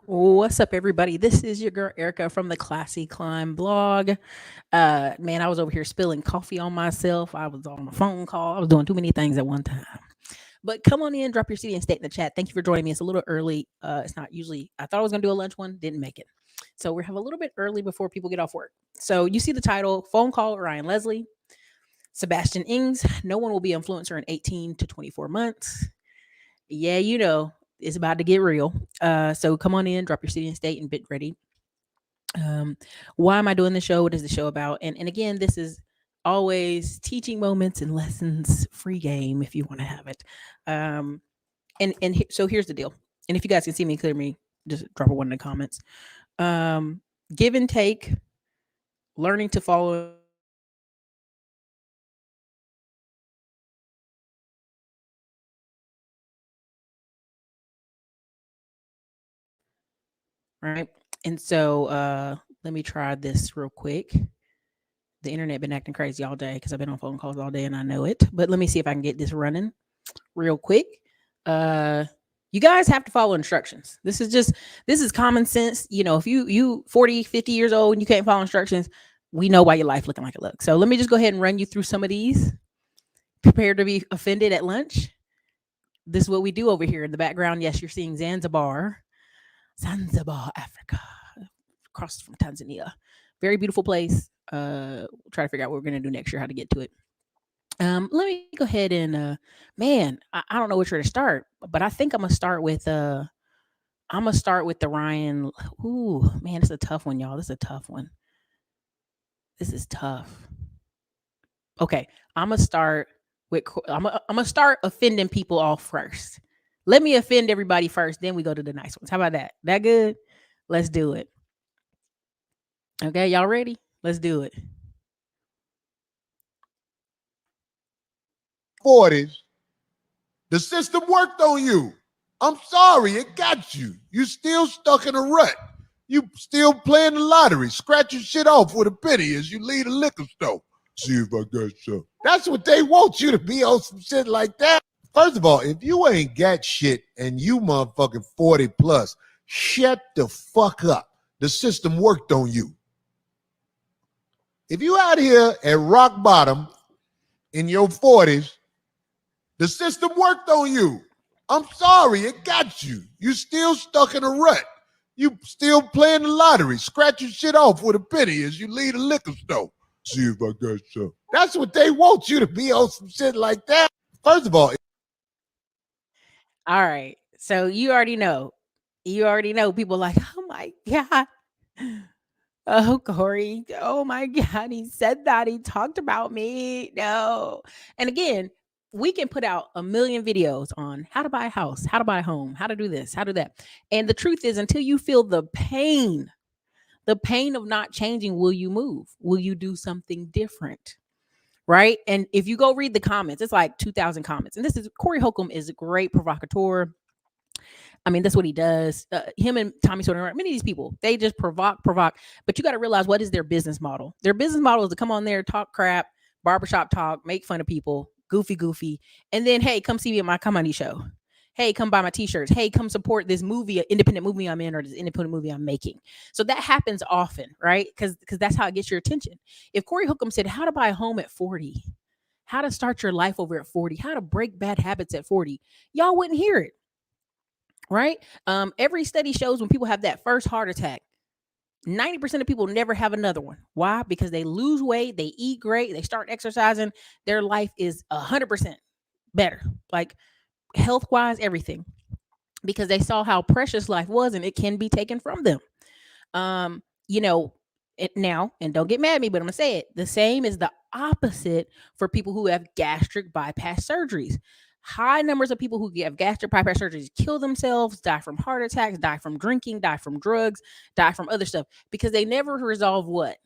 What's up, everybody? This is your girl Erica from the Classy Climb blog. Man, I was over here spilling coffee on myself. I was on a phone call. I was doing too many things at one time. But come on in, drop your city and state in the chat. Thank you for joining me. It's a little early. It's not usually. I thought I was gonna do a lunch one, didn't make it. So we have a little bit early before people get off work. So you see the title: phone call with Ryan Leslie, Sabastian Enges. No one will be influencer in 18 to 24 months. Yeah, it's about to get real. So come on in, drop your city and state, and bit ready. um, why am I doing the show? What is the show about? And again, this is always teaching moments and lessons, free game if you want to have it. Um, so here's the deal. And if you guys can see me clearly, just drop a one in the comments. Um, Give and take, learning to follow in your footsteps, and learning to grow is the topic right? And so let me try this real quick. The internet been acting crazy all day because I've been on phone calls all day and I know it. But let me see if I can get this running real quick. Uh you guys have to follow instructions. This is common sense. If you 40, 50 years old and you can't follow instructions, we know why your life looking like it looks. So let me just go ahead and run you through some of these. Prepare to be offended at lunch. This is what we do over here in the background. Yes, you're seeing Zanzibar, Africa, across from Tanzania. Very beautiful place. Try to figure out what we're gonna do next year, how to get to it. Let me go ahead and man, I don't know which way to start, but I think I'm gonna start with the Ryan. Ooh, man, it's a tough one, y'all. This is a tough one. This is tough. Okay, I'm gonna start I'm gonna start offending people off first. Let me offend everybody first, then we go to the nice ones. How about that? That good? Let's do it. Okay, y'all ready? Let's do it. 40s, the system worked on you. I'm sorry, it got you. You still stuck in a rut. You still playing the lottery, scratching shit off with a penny as you leave the liquor store. See if I got some. That's what they want you to be on some shit like that. First of all, if you ain't got shit and you motherfucking 40 plus, shut the fuck up. The system worked on you. If you out here at rock bottom in your 40s, the system worked on you. I'm sorry, it got you. You still stuck in a rut. You still playing the lottery, scratching shit off with a penny as you leave the liquor store. See if I got some. That's what they want you to be on some shit like that. First of all, All right. So you already know. You already know people like, oh my God. Oh, Corey. Oh my God. He said that. He talked about me. No. And again, we can put out a million videos on how to buy a house, how to buy a home, how to do this, how to do that. And the truth is, until you feel the pain of not changing, will you move? Will you do something different? Right. And if you go read the comments, it's like 2,000 comments. And this is Corey Holcomb is a great provocateur. I mean, that's what he does. Him and Tommy Sotomayor, many of these people, they just provoke. But you got to realize, what is their business model? Their business model is to come on there, talk crap, barbershop talk, make fun of people, goofy. And then, hey, come see me at my comedy show. Hey, come buy my t-shirts. Hey, come support this movie, independent movie I'm in, or this independent movie I'm making. So that happens often, right? Because that's how it gets your attention. If Corey Holcomb said how to buy a home at 40, how to start your life over at 40, how to break bad habits at 40, y'all wouldn't hear it, right? Every study shows when people have that first heart attack, 90% of people never have another one. Why? Because they lose weight, they eat great, they start exercising, their life is 100% better, like health wise, everything, because they saw how precious life was and it can be taken from them. Um, you know, it now, and don't get mad at me, but I'm gonna say it. The same is the opposite for people who have gastric bypass surgeries. High numbers of people who have gastric bypass surgeries kill themselves, die from heart attacks, die from drinking, die from drugs, die from other stuff, because they never resolve what?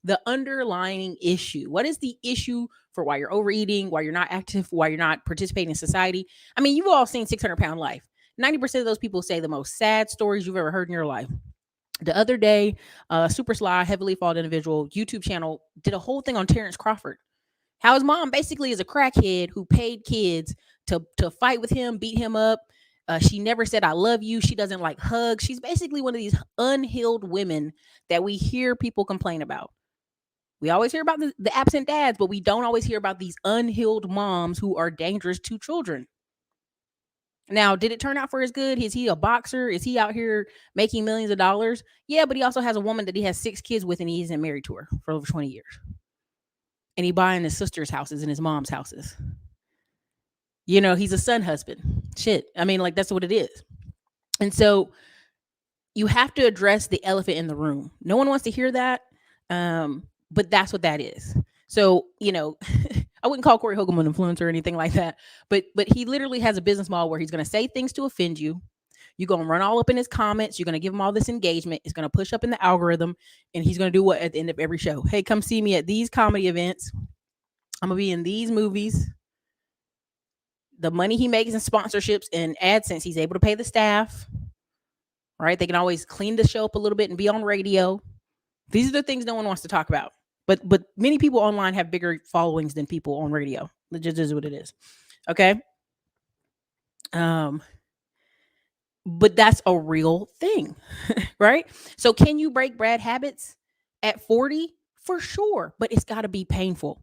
The underlying issue. What is the issue for why you're overeating, why you're not active, why you're not participating in society? I mean, you've all seen 600-pound life. 90% of those people say the most sad stories you've ever heard in your life. The other day, super sly, heavily followed individual YouTube channel did a whole thing on Terrence Crawford. How his mom basically is a crackhead who paid kids to fight with him, beat him up, She never said I love you. She doesn't like hugs. She's basically one of these unhealed women that we hear people complain about. We always hear about the absent dads, but we don't always hear about these unhealed moms who are dangerous to children. Now, did it turn out for his good? Is he a boxer? Is he out here making millions of dollars? Yeah, but he also has a woman that he has 6 kids with, and he isn't married to her for over 20 years. And he buying his sister's houses and his mom's houses. He's a son husband. Shit. I mean, like, that's what it is. And so you have to address the elephant in the room. No one wants to hear that. But that's what that is. So, I wouldn't call Corey Holcomb an influencer or anything like that, but he literally has a business model where he's going to say things to offend you. You're going to run all up in his comments. You're going to give him all this engagement. It's going to push up in the algorithm, and he's going to do what at the end of every show? Hey, come see me at these comedy events. I'm going to be in these movies. The money he makes in sponsorships and AdSense, he's able to pay the staff, right? They can always clean the show up a little bit and be on radio. These are the things no one wants to talk about. But many people online have bigger followings than people on radio. It just is what it is. Okay. But that's a real thing, right? So can you break bad habits at 40? For sure, but it's got to be painful.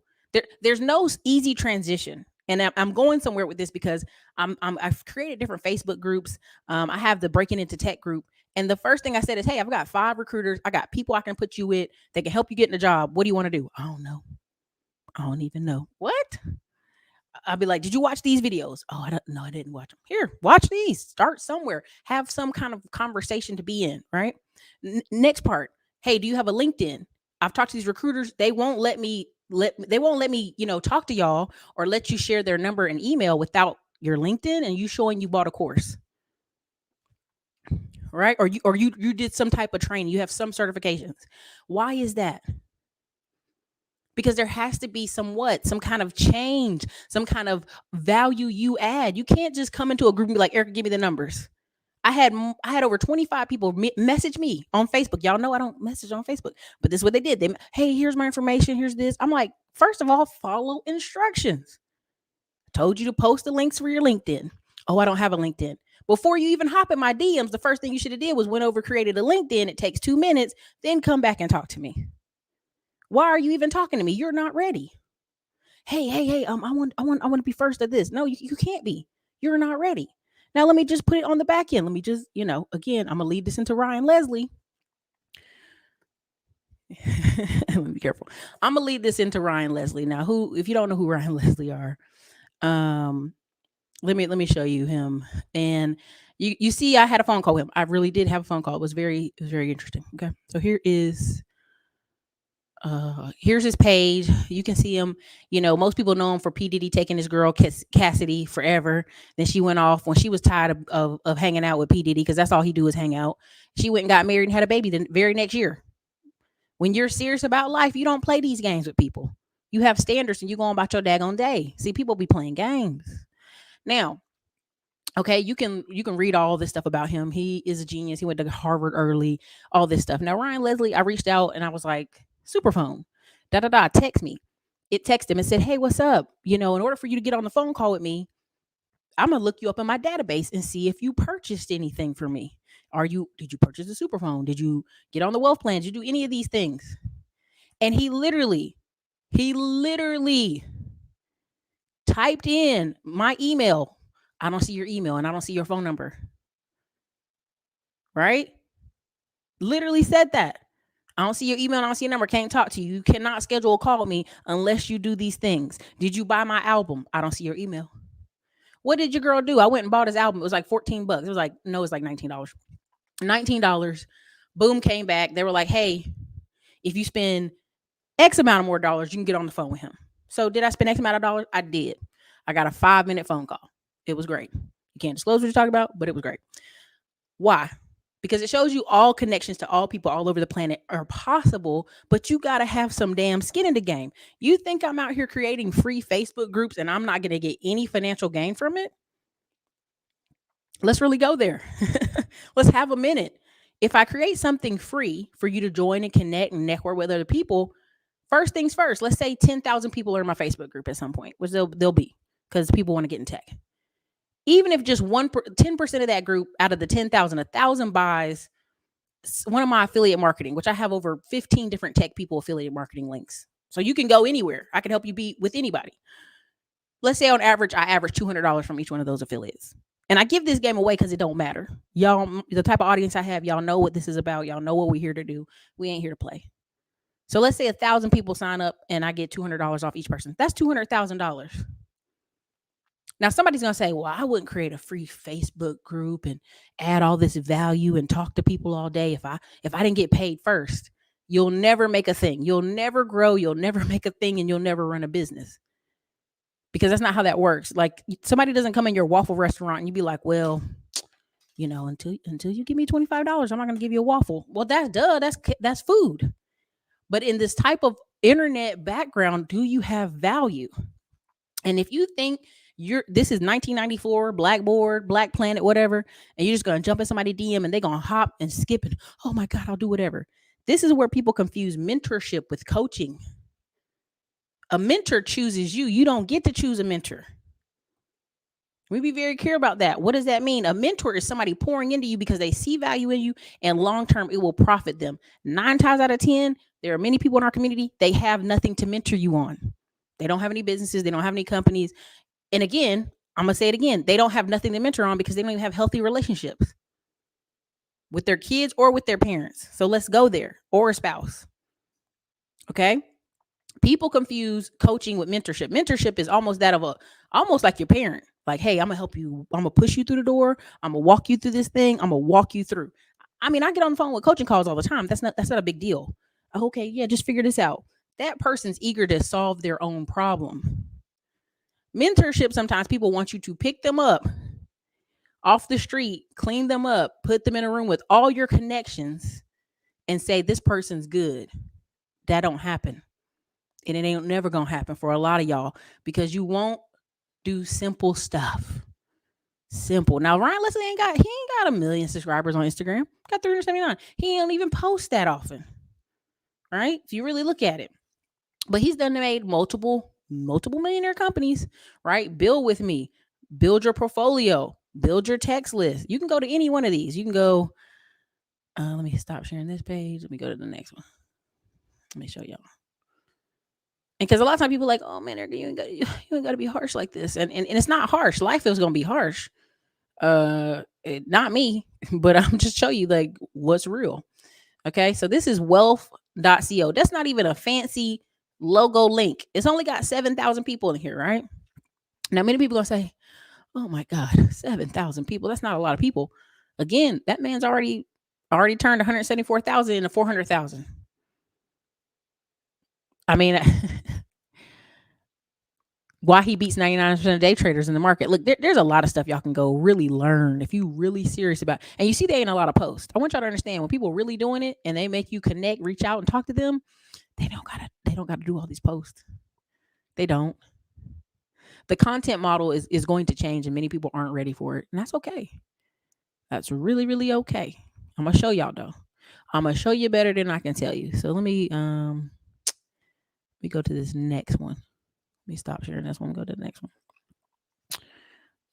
There's no easy transition. And I'm going somewhere with this because I've created different Facebook groups. I have the Breaking Into Tech group. And the first thing I said is, hey, I've got 5 recruiters. I got people I can put you with that can help you get in a job. What do you want to do? I don't know. I don't even know. What? I'll be like, did you watch these videos? Oh, I don't know. I didn't watch them. Here, watch these. Start somewhere. Have some kind of conversation to be in, right? Next part. Hey, do you have a LinkedIn? I've talked to these recruiters. They won't let me talk to y'all or let you share their number and email without your LinkedIn and you showing you bought a course. Right? Or you did some type of training. You have some certifications. Why is that? Because there has to be some kind of change, some kind of value you add. You can't just come into a group and be like, Erica, give me the numbers. I had over 25 people message me on Facebook. Y'all know I don't message on Facebook, but this is what they did. Hey, here's my information. Here's this. I'm like, first of all, follow instructions. I told you to post the links for your LinkedIn. Oh, I don't have a LinkedIn. Before you even hop in my DMs, the first thing you should have did was went over, created a LinkedIn. It takes 2 minutes, then come back and talk to me. Why are you even talking to me? You're not ready. Hey, I want to be first at this. No, you can't be. You're not ready. Now let me just put it on the back end. Let me just, again, I'm gonna lead this into Ryan Leslie. Let me be careful. I'm gonna lead this into Ryan Leslie. Now, if you don't know who Ryan Leslie are, let me show you him. And you see, I had a phone call with him. I really did have a phone call. It was very interesting. Okay, so here's his page. You can see him. Most people know him for P. Diddy taking his girl Cassidy forever. Then she went off when she was tired of hanging out with P. Diddy, because that's all he do is hang out. She went and got married and had a baby the very next year. When you're serious about life, you don't play these games with people. You have standards and you go on about your daggone day. See, people be playing games. Now, okay, you can read all this stuff about him. He is a genius. He went to Harvard early, all this stuff. Now, Ryan Leslie, I reached out and I was like, Superphone, text me. It texted him and said, hey, what's up? In order for you to get on the phone call with me, I'm going to look you up in my database and see if you purchased anything for me. Did you purchase a Superphone? Did you get on the wealth plan? Did you do any of these things? And he literally typed in my email. I don't see your email and I don't see your phone number. Right? Literally said that. I don't see your email. I don't see your number. Can't talk to you. You cannot schedule a call with me unless you do these things. Did you buy my album? I don't see your email. What did your girl do? I went and bought his album. It was like $14. It was like, no, it's like $19. $19. Boom, came back. They were like, hey, if you spend X amount of more dollars, you can get on the phone with him. So did I spend X amount of dollars? I did. I got a 5-minute phone call. It was great. You can't disclose what you're talking about, but it was great. Why? Because it shows you all connections to all people all over the planet are possible, but you got to have some damn skin in the game. You think I'm out here creating free Facebook groups and I'm not going to get any financial gain from it? Let's really go there. Let's have a minute. If I create something free for you to join and connect and network with other people, first things first, let's say 10,000 people are in my Facebook group at some point, which they'll be, because people want to get in tech. Even if just 10% of that group out of the 10,000, 1,000 buys one of my affiliate marketing, which I have over 15 different tech people affiliate marketing links. So you can go anywhere. I can help you be with anybody. Let's say on average, I average $200 from each one of those affiliates. And I give this game away because it don't matter. Y'all, the type of audience I have, y'all know what this is about. Y'all know what we're here to do. We ain't here to play. So let's say 1,000 people sign up and I get $200 off each person. That's $200,000. Now somebody's gonna say, "Well, I wouldn't create a free Facebook group and add all this value and talk to people all day if I didn't get paid first." You'll never make a thing. You'll never grow. You'll never make a thing, and you'll never run a business because that's not how that works. Like somebody doesn't come in your waffle restaurant and you be like, "Well, until you give me $25, I'm not gonna give you a waffle." Well, that's food. But in this type of internet background, do you have value? And if you think this is 1994, Blackboard, Black Planet, whatever, and you're just gonna jump in somebody DM and they're gonna hop and skip and oh my God, I'll do whatever. This is where people confuse mentorship with coaching. A mentor chooses you. You don't get to choose a mentor. We be very clear about that. What does that mean? A mentor is somebody pouring into you because they see value in you and long term it will profit them. 9 times out of 10, there are many people in our community, they have nothing to mentor you on. They don't have any businesses, they don't have any companies. And again, I'm going to say it again, they don't have nothing to mentor on because they don't even have healthy relationships with their kids or with their parents. So let's go there, or a spouse. Okay? People confuse coaching with mentorship. Mentorship is almost like your parent. Like, hey, I'm going to help you. I'm going to push you through the door. I'm going to walk you through this thing. I'm going to walk you through. I mean, I get on the phone with coaching calls all the time. That's not a big deal. Okay, yeah, just figure this out. That person's eager to solve their own problem. Mentorship, sometimes people want you to pick them up off the street, clean them up, put them in a room with all your connections and say, this person's good. That don't happen. And it ain't never going to happen for a lot of y'all because you won't do simple stuff. Simple. Now, Ryan Leslie ain't got 1 million subscribers on Instagram. Got 379. He don't even post that often. Right? If you really look at it. But he's made multiple millionaire companies, right? Build with me, build your portfolio, build your text list. You can go to any one of these. You can go, let me stop sharing this page. Let me go to the next one. Let me show y'all. And because a lot of times people are like, oh man, you ain't got to be harsh like this. And it's not harsh. Life is going to be harsh. Not me, but I'm just show you like what's real. Okay. So this is wealth.co. That's not even a fancy logo link. It's only got 7,000 people in here, right? Now, many people are going to say, oh my God, 7,000 people. That's not a lot of people. Again, that man's already turned 174,000 into 400,000. I mean, why he beats 99% of day traders in the market. Look, there's a lot of stuff y'all can go really learn if you really serious about. And you see, there ain't a lot of posts. I want y'all to understand when people really doing it and they make you connect, reach out and talk to them, they don't gotta do all these posts. They don't. The content model is going to change and many people aren't ready for it. And that's okay. That's really, really okay. I'm gonna show y'all though. I'm gonna show you better than I can tell you. So let me go to this next one. Let me stop sharing this one. Go to the next one.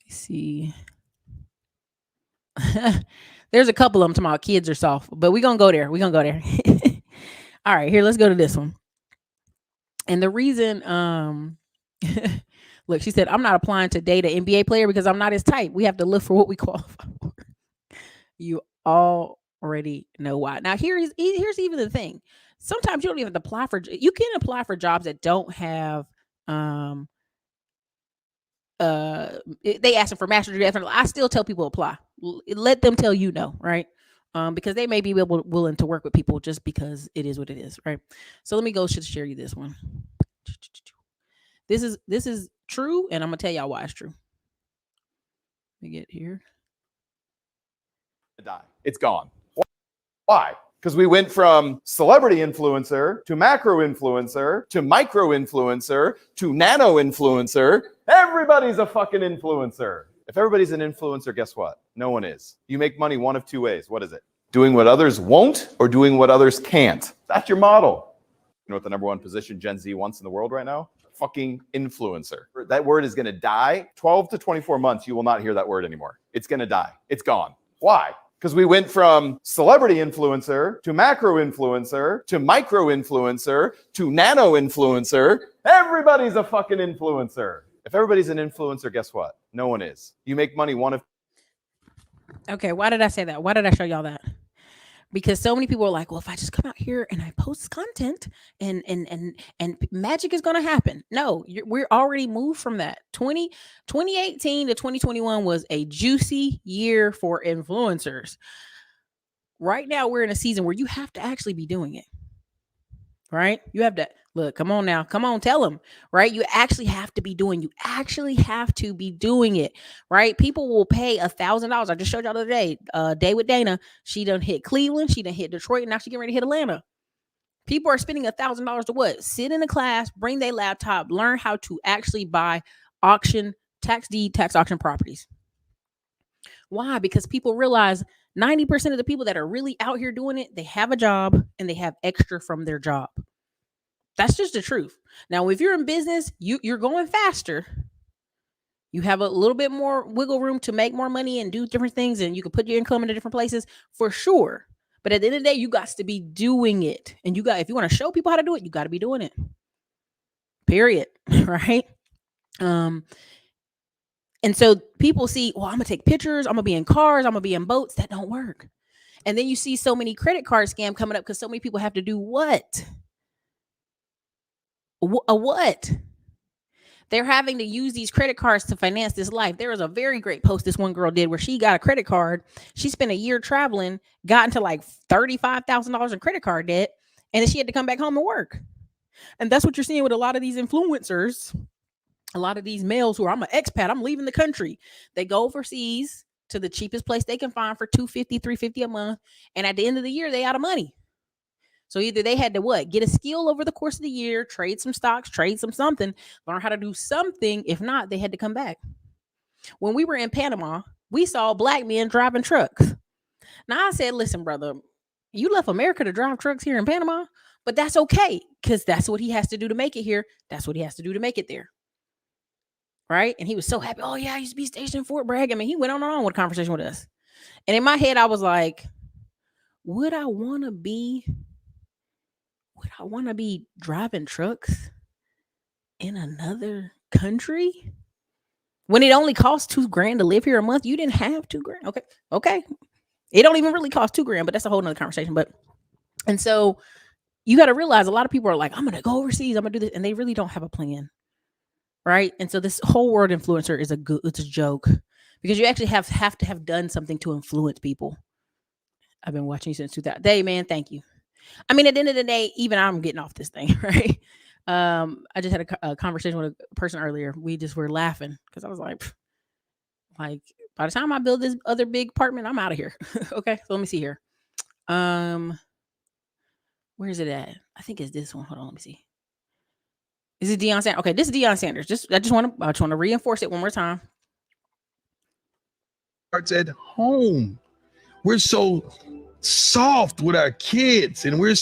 Let's see. There's a couple of them talking about kids are soft, but we're gonna go there. All right, here, let's go to this one. And the reason, look, she said, I'm not applying to date an NBA player because I'm not his type. We have to look for what we qualify for. You already know why. Now, here's even the thing. Sometimes you don't even have to apply for. You can apply for jobs that don't have. They ask for master's degree. I still tell people apply. Let them tell you no, right? Because they may be willing to work with people just because it is what it is, right? So let me go share you this one. This is true, and I'm gonna tell y'all why it's true. Let me get here. It's gone. Why? Because we went from celebrity influencer to macro influencer to micro influencer to nano influencer. Everybody's a fucking influencer. If everybody's an influencer, guess what? No one is. You make money one of two ways. What is it? Doing what others won't or doing what others can't. That's your model. You know what the number one position Gen Z wants in the world right now? fucking influencer. That word is going to die. 12 to 24 months, you will not hear that word anymore. It's going to die. It's gone. Why? Because we went from celebrity influencer to macro influencer to micro influencer to nano influencer. Everybody's a fucking influencer. If everybody's an influencer, guess what? No one is. You make money one of. Okay, why did I say that? Why did I show y'all that? Because so many people are like, well, if I just come out here and I post content and magic is going to happen. No, we're already moved from that. 2018 to 2021 was a juicy year for influencers. Right now, we're in a season where you have to actually be doing it. Right? You have to look, come on now. Come on, tell them. Right? You actually have to be doing. You actually have to be doing it. Right? People will pay $1,000. I just showed y'all the other day. Day with Dana. She done hit Cleveland. She done hit Detroit. And now she getting ready to hit Atlanta. People are spending $1,000 to what? Sit in a class, bring their laptop, learn how to actually buy tax deed, tax auction properties. Why? Because people realize 90% of the people that are really out here doing it, they have a job and they have extra from their job. That's just the truth. Now, if you're in business, you're going faster. You have a little bit more wiggle room to make more money and do different things, and you can put your income into different places for sure. But at the end of the day, you got to be doing it. And if you want to show people how to do it, you got to be doing it. Period. Right? And so people see, well, I'm going to take pictures. I'm going to be in cars. I'm going to be in boats. That don't work. And then you see so many credit card scam coming up because so many people have to do what? What? They're having to use these credit cards to finance this life. There was a very great post this one girl did where she got a credit card. She spent a year traveling, got into like $35,000 in credit card debt, and then she had to come back home and work. And that's what you're seeing with a lot of these influencers, a lot of these males who are, I'm an expat, I'm leaving the country. They go overseas to the cheapest place they can find for $250, $350 a month. And at the end of the year, they out of money. So either they had to what? Get a skill over the course of the year, trade some stocks, trade some something, learn how to do something. If not, they had to come back. When we were in Panama, we saw black men driving trucks. Now I said, listen, brother, you left America to drive trucks here in Panama, but that's okay because that's what he has to do to make it here. That's what he has to do to make it there. Right? And he was so happy. Oh, yeah, I used to be stationed in Fort Bragg. I mean, he went on and on with a conversation with us. And in my head, I was like, would I want to be driving trucks in another country when it only costs $2,000 to live here a month? You didn't have $2,000. Okay. It don't even really cost $2,000, but that's a whole nother conversation. And so you got to realize a lot of people are like, I'm going to go overseas. I'm going to do this. And they really don't have a plan. Right. And so this whole word influencer it's a joke because you actually have to have done something to influence people. I've been watching you since 2000. Hey, man, thank you. I mean, at the end of the day, even I'm getting off this thing, right? I just had a conversation with a person earlier. We just were laughing because I was like, by the time I build this other big apartment, I'm out of here. Okay, so let me see here. Where is it at? I think it's this one. Hold on, let me see. Is it Deion Sanders? Okay, this is Deion Sanders. I just want to reinforce it one more time. Starts at home. We're so soft with our kids and we're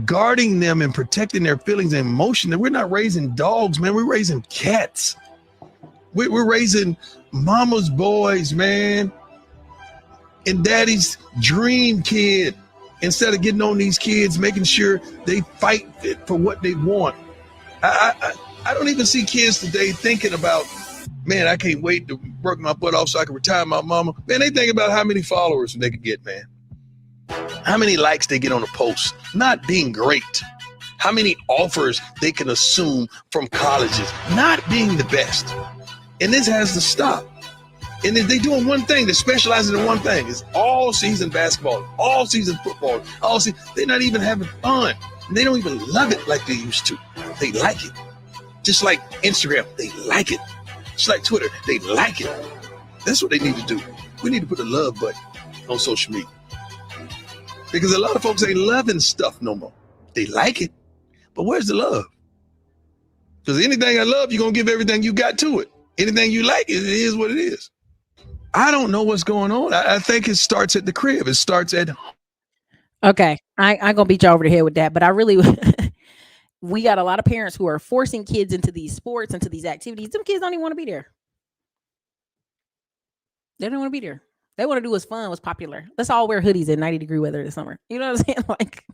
guarding them and protecting their feelings and emotion that we're not raising dogs, man. We're raising cats. We're raising mama's boys, man, and daddy's dream kid instead of getting on these kids, making sure they fight for what they want. I don't even see kids today thinking about, man, I can't wait to work my butt off so I can retire my mama. Man, they think about how many followers they can get, man. How many likes they get on a post. Not being great. How many offers they can assume from colleges. Not being the best. And this has to stop. And if they're doing one thing, they're specializing in one thing. It's all season basketball, all season football, they're not even having fun. And they don't even love it like they used to. They like it. Just like Instagram, they like it. Just like Twitter, they like it. That's what they need to do. We need to put a love button on social media. Because a lot of folks ain't loving stuff no more. They like it, but where's the love? Because anything I love, you're going to give everything you got to it. Anything you like, it is what it is. I don't know what's going on. I think it starts at the crib. It starts at home. Okay, I'm going to beat you over the head with that, but I really, We got a lot of parents who are forcing kids into these sports, into these activities. Some kids don't even want to be there. They don't want to be there. They want to do what's fun, what's popular. Let's all wear hoodies in 90-degree weather this summer. You know what I'm saying? Like,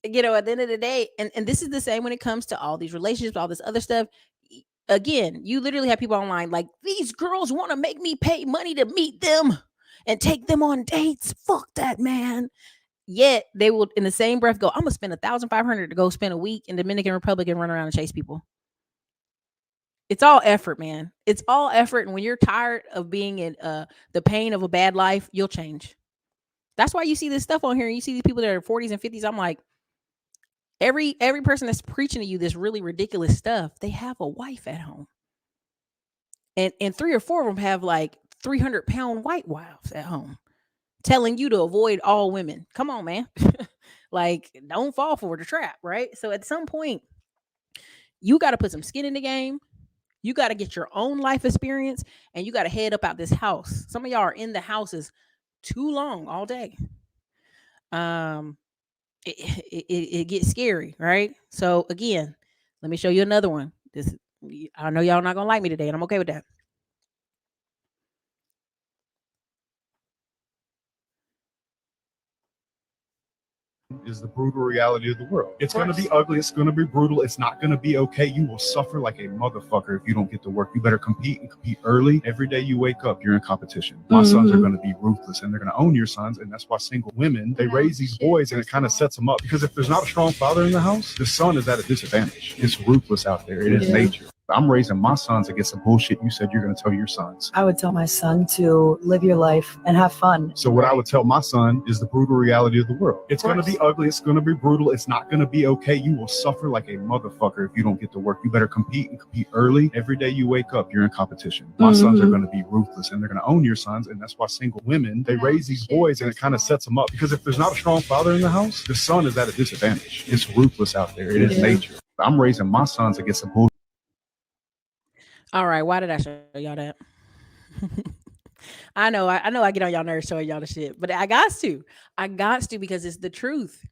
at the end of the day, and this is the same when it comes to all these relationships, all this other stuff. Again, you literally have people online like, these girls want to make me pay money to meet them and take them on dates. Fuck that, man. Yet they will, in the same breath, go, I'm gonna spend 1,500 to go spend a week in Dominican Republic and run around and chase people. It's all effort, man. It's all effort. And when you're tired of being in the pain of a bad life, you'll change. That's why you see this stuff on here. You see these people that are 40s and 50s. I'm like, every person that's preaching to you this really ridiculous stuff, they have a wife at home. And 3 or 4 of them have like 300-pound white wives at home telling you to avoid all women. Come on, man. Like, don't fall for the trap, right? So at some point, you got to put some skin in the game. You got to get your own life experience, and you got to head up out this house. Some of y'all are in the houses too long all day. It gets scary, right? So again, let me show you another one. I know y'all not gonna like me today, and I'm okay with that. Is the brutal reality of the world. It's going to be ugly. It's going to be brutal. It's not going to be okay. You will suffer like a motherfucker if you don't get to work. You better compete and compete early. Every day you wake up, you're in competition. My sons are going to be ruthless, and they're going to own your sons. And that's why single women, they raise these boys, and it kind of sets them up. Because if there's not a strong father in the house, the son is at a disadvantage. It's ruthless out there. It is nature. I'm raising my sons against the bullshit you said you're going to tell your sons. I would tell my son to live your life and have fun. So what I would tell my son is the brutal reality of the world. It's going to be ugly. It's going to be brutal. It's not going to be okay. You will suffer like a motherfucker if you don't get to work. You better compete and compete early. Every day you wake up, you're in competition. My sons are going to be ruthless, and they're going to own your sons. And that's why single women, they raise these boys, and it kind of sets them up. Because if there's not a strong father in the house, the son is at a disadvantage. It's ruthless out there. It is nature. I'm raising my sons against the bullshit. All right, why did I show y'all that? I know I get on y'all nerves showing y'all the shit, but I got to because it's the truth.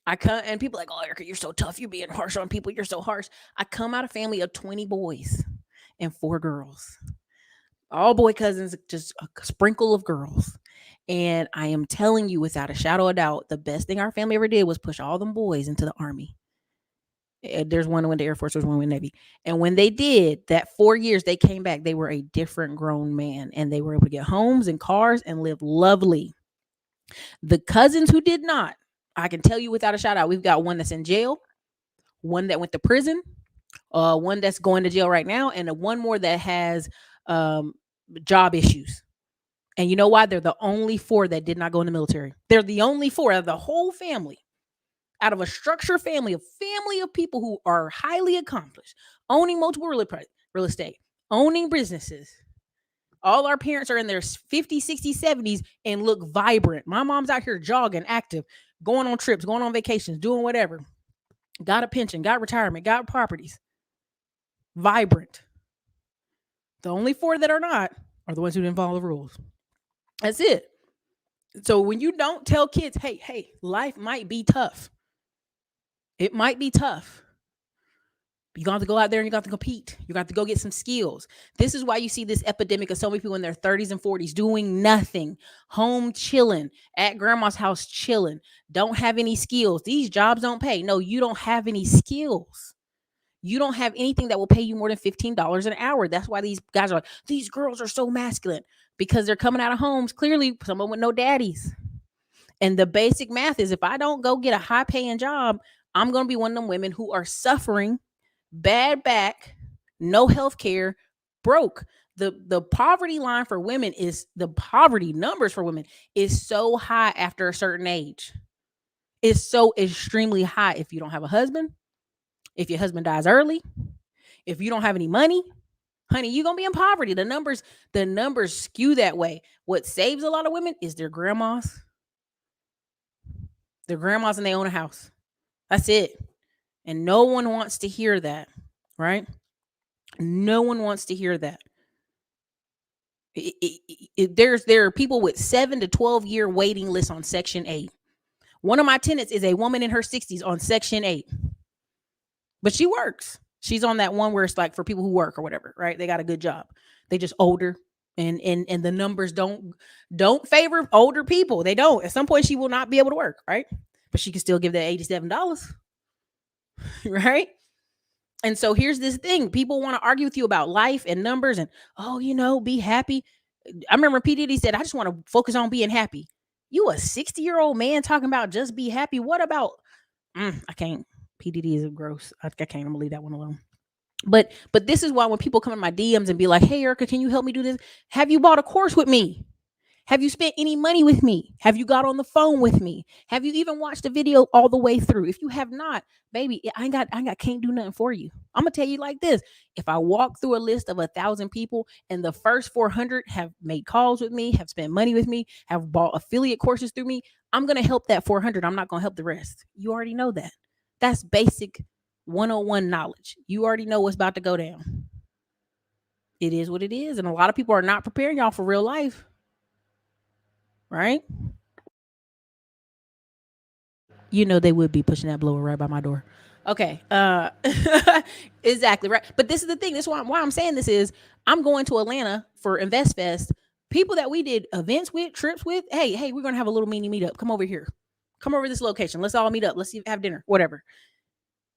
I come and people are like, oh, Erica, you're so tough. You're being harsh on people. You're so harsh. I come out of a family of 20 boys and 4 girls, all boy cousins, just a sprinkle of girls. And I am telling you, without a shadow of doubt, the best thing our family ever did was push all them boys into the Army. There's one who went to Air Force, there's one who went Navy. And when they did that 4 years, they came back. They were a different grown man, and they were able to get homes and cars and live lovely. The cousins who did not, I can tell you without a shout out, we've got one that's in jail, one that went to prison, one that's going to jail right now, and one more that has job issues. And you know why? They're the only 4 that did not go in the military. They're the only 4 out of the whole family. Out of a structured family of people who are highly accomplished, owning multiple real estate, owning businesses. All our parents are in their 50s, 60s, 70s and look vibrant. My mom's out here jogging, active, going on trips, going on vacations, doing whatever. Got a pension, got retirement, got properties. Vibrant. The only 4 that are not are the ones who didn't follow the rules. That's it. So when you don't tell kids, hey, life might be tough. It might be tough. You got to go out there and you got to compete. You got to go get some skills. This is why you see this epidemic of so many people in their 30s and 40s doing nothing, home chilling, at grandma's house chilling, don't have any skills. These jobs don't pay. No, you don't have any skills. You don't have anything that will pay you more than $15 an hour. That's why these guys are like, these girls are so masculine, because they're coming out of homes, clearly someone with no daddies. And the basic math is, if I don't go get a high paying job, I'm going to be one of them women who are suffering, bad back, no health care, broke. The poverty line for women is, the poverty numbers for women is so high after a certain age. It's so extremely high. If you don't have a husband, if your husband dies early, if you don't have any money, honey, you're going to be in poverty. The numbers skew that way. What saves a lot of women is their grandmas. Their grandmas, and they own a house. That's it. And no one wants to hear that, right? No one wants to hear that. There are people with 7 to 12 year waiting lists on Section 8. One of my tenants is a woman in her 60s on Section 8. but she works. She's on that one where it's like for people who work or whatever, right? They got a good job. They just older, and the numbers don't favor older people. They don't. At some point, she will not be able to work, right? But she can still give that $87, right? And so here's this thing: people want to argue with you about life and numbers, and be happy. I remember P Diddy said, "I just want to focus on being happy." You a 60-year-old man talking about just be happy? What about? I can't. P Diddy is gross. I can't. I'm gonna leave that one alone. But this is why when people come in my DMs and be like, "Hey, Erica, can you help me do this?" Have you bought a course with me? Have you spent any money with me? Have you got on the phone with me? Have you even watched the video all the way through? If you have not, baby, can't do nothing for you. I'm gonna tell you like this: if I walk through a list of 1,000 people and the first 400 have made calls with me, have spent money with me, have bought affiliate courses through me, I'm gonna help that 400. I'm not gonna help the rest. You already know that. That's basic 101 knowledge. You already know what's about to go down. It is what it is, and a lot of people are not preparing y'all for real life. Right? They would be pushing that blower right by my door. Okay. Exactly right. But this is the thing. This is why I'm saying this is I'm going to Atlanta for Invest Fest. People that we did events with, trips with. Hey, we're gonna have a little mini meetup. Come over here. Come over to this location. Let's all meet up. Let's have dinner. Whatever.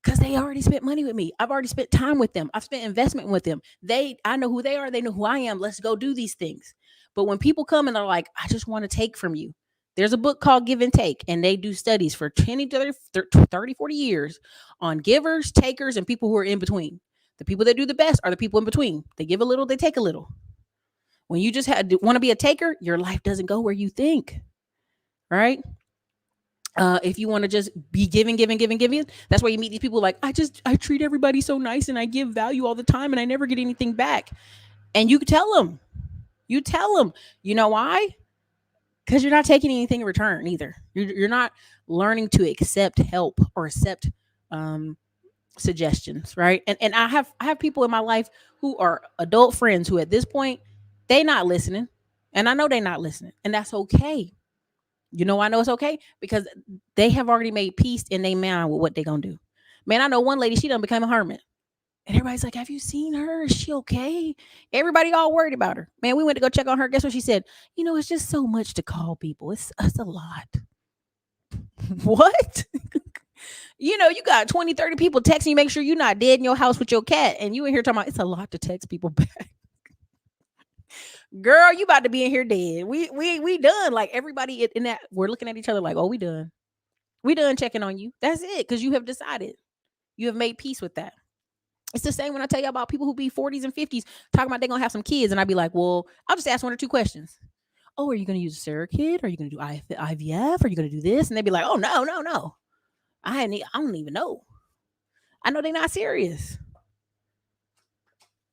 Because they already spent money with me. I've already spent time with them. I've spent investment with them. I know who they are. They know who I am. Let's go do these things. But when people come and they're like, I just want to take from you. There's a book called Give and Take, and they do studies for 20, 30, 40 years on givers, takers, and people who are in between. The people that do the best are the people in between. They give a little, they take a little. When you just want to be a taker, your life doesn't go where you think, right? If you want to just be giving, that's why you meet these people like, I treat everybody so nice and I give value all the time and I never get anything back. And you tell them, you know why? Because you're not taking anything in return either. You're not learning to accept help or accept suggestions, right? And I have people in my life who are adult friends who at this point, they not listening. And I know they're not listening. And that's okay. I know it's okay because they have already made peace in their mind with what they're going to do. Man, I know one lady, she done become a hermit. And everybody's like, have you seen her? Is she okay? Everybody all worried about her. Man, we went to go check on her. Guess what she said? It's just so much to call people. It's a lot. What? You got 20, 30 people texting you, make sure you're not dead in your house with your cat. And you in here talking about, it's a lot to text people back. Girl, you about to be in here dead. We done. Like everybody in that, we're looking at each other like, oh, we done. We done checking on you. That's it. Because you have decided. You have made peace with that. It's the same when I tell you about people who be 40s and 50s talking about they're going to have some kids. And I'd be like, well, I'll just ask one or two questions. Oh, are you going to use a surrogate? Are you going to do IVF? Are you going to do this? And they'd be like, oh, no. I don't even know. I know they're not serious.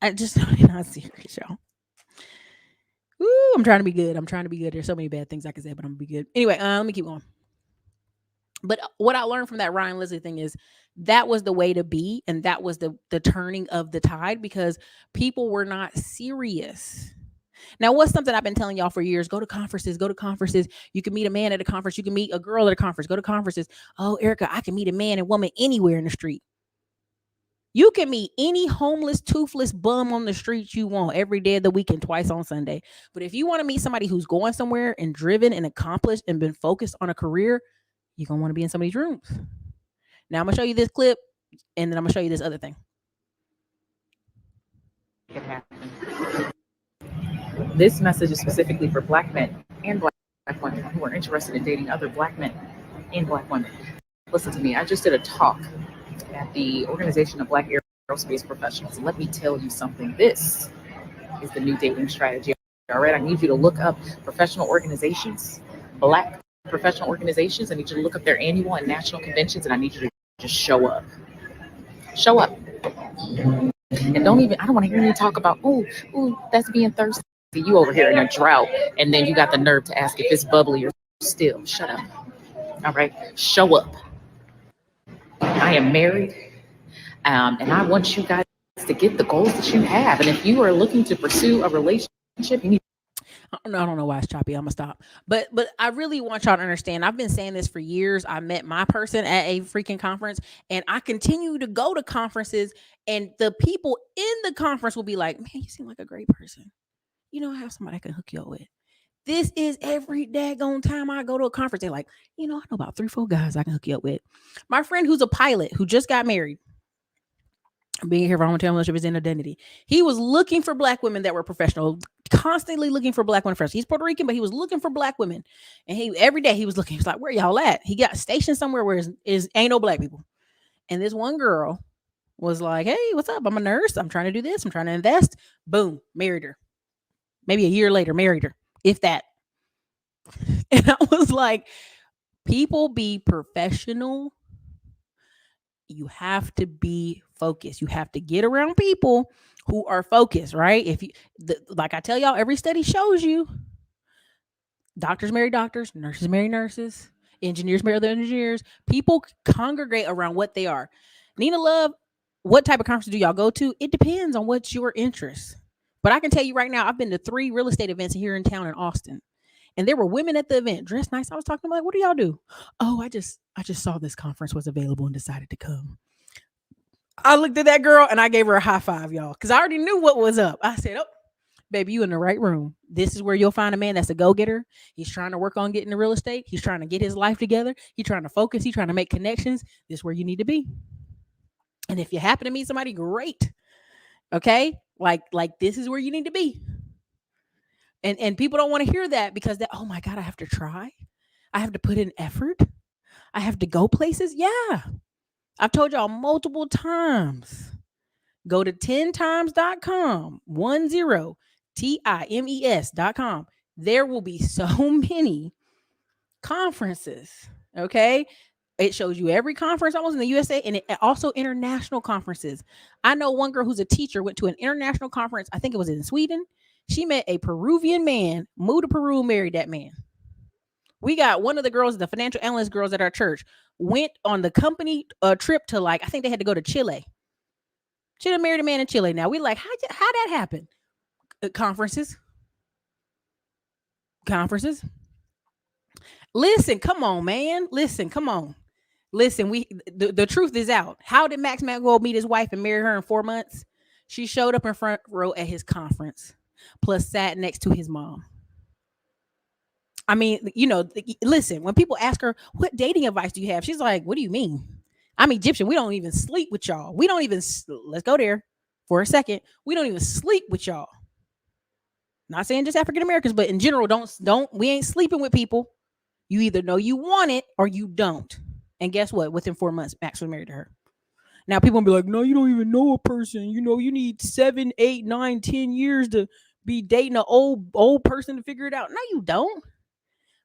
I just know they're not serious, y'all. Ooh, I'm trying to be good. There's so many bad things I can say, but I'm going to be good. Anyway, let me keep going. But what I learned from that Ryan Leslie thing is that was the way to be. And that was the turning of the tide because people were not serious. Now, what's something I've been telling y'all for years? Go to conferences. You can meet a man at a conference. You can meet a girl at a conference. Go to conferences. Oh, Erica, I can meet a man and woman anywhere in the street. You can meet any homeless, toothless bum on the street you want every day of the week and twice on Sunday. But if you want to meet somebody who's going somewhere and driven and accomplished and been focused on a career, you're going to want to be in somebody's rooms. Now, I'm going to show you this clip, and then I'm going to show you this other thing. This message is specifically for Black men and Black women who are interested in dating other Black men and Black women. Listen to me. I just did a talk at the Organization of Black Aerospace Professionals. Let me tell you something. This is the new dating strategy. All right. I need you to look up professional organizations, Black professional organizations. I need you to look up their annual and national conventions, and I need you to just show up. Show up. And I don't want to hear you talk about, ooh, that's being thirsty. You over here in a drought, and then you got the nerve to ask if it's bubbly or still. Shut up. All right. Show up. I am married, and I want you guys to get the goals that you have. And if you are looking to pursue a relationship, you need. I don't know why it's choppy. I'm gonna stop. But I really want y'all to understand. I've been saying this for years. I met my person at a freaking conference, and I continue to go to conferences, and the people in the conference will be like, "Man, you seem like a great person. You know, I have somebody I can hook you up with." This is every daggone time I go to a conference. They're like, I know about 3, 4 guys I can hook you up with. My friend who's a pilot who just got married, being here for homeownership is an identity. He was looking for black women that were professional, constantly looking for black women first. He's Puerto Rican, but he was looking for black women. And he every day he was looking, he's like, where y'all at? He got stationed somewhere where is ain't no black people. And this one girl was like, hey, what's up? I'm a nurse. I'm trying to do this. I'm trying to invest. Boom, married her. Maybe a year later, married her, if that. And I was like, people be professional. You have to be focused. You have to get around people who are focused, right? If you, like I tell y'all, every study shows you doctors marry doctors, nurses marry nurses, engineers marry other engineers. People congregate around what they are. Nina Love, what type of conference do y'all go to? It depends on what's your interest. But I can tell you right now, I've been to 3 real estate events here in town in Austin. And there were women at the event dressed nice. I was talking to them like, what do y'all do? Oh, I just saw this conference was available and decided to come. I looked at that girl and I gave her a high five, y'all, because I already knew what was up. I said, oh, baby, you in the right room. This is where you'll find a man that's a go-getter. He's trying to work on getting the real estate. He's trying to get his life together. He's trying to focus. He's trying to make connections. This is where you need to be. And if you happen to meet somebody, great. Okay? Like this is where you need to be. And people don't want to hear that because that, oh my God, I have to try. I have to put in effort. I have to go places. Yeah. I've told y'all multiple times. Go to 10times.com, 10times.com. There will be so many conferences. Okay. It shows you every conference almost in the USA and also international conferences. I know one girl who's a teacher went to an international conference. I think it was in Sweden. She met a Peruvian man, moved to Peru, married that man. We got one of the girls, the financial analyst girls at our church, went on the company trip to I think they had to go to Chile. She done married a man in Chile. Now we like, how that happen? Conferences. Listen, come on, man. Listen, come on. Listen, the truth is out. How did Max Maxwell meet his wife and marry her in 4 months? She showed up in front row at his conference, plus sat next to his mom. I mean, listen, when people ask her, what dating advice do you have? She's like, what do you mean? I'm Egyptian. We don't even sleep with y'all. Let's go there for a second. We don't even sleep with y'all. Not saying just African Americans, but in general, we ain't sleeping with people. You either know you want it or you don't. And guess what? Within 4 months, Max was married to her. Now people will be like, no, you don't even know a person. You need 7, 8, 9, 10 years to be dating an old person to figure it out. No, you don't.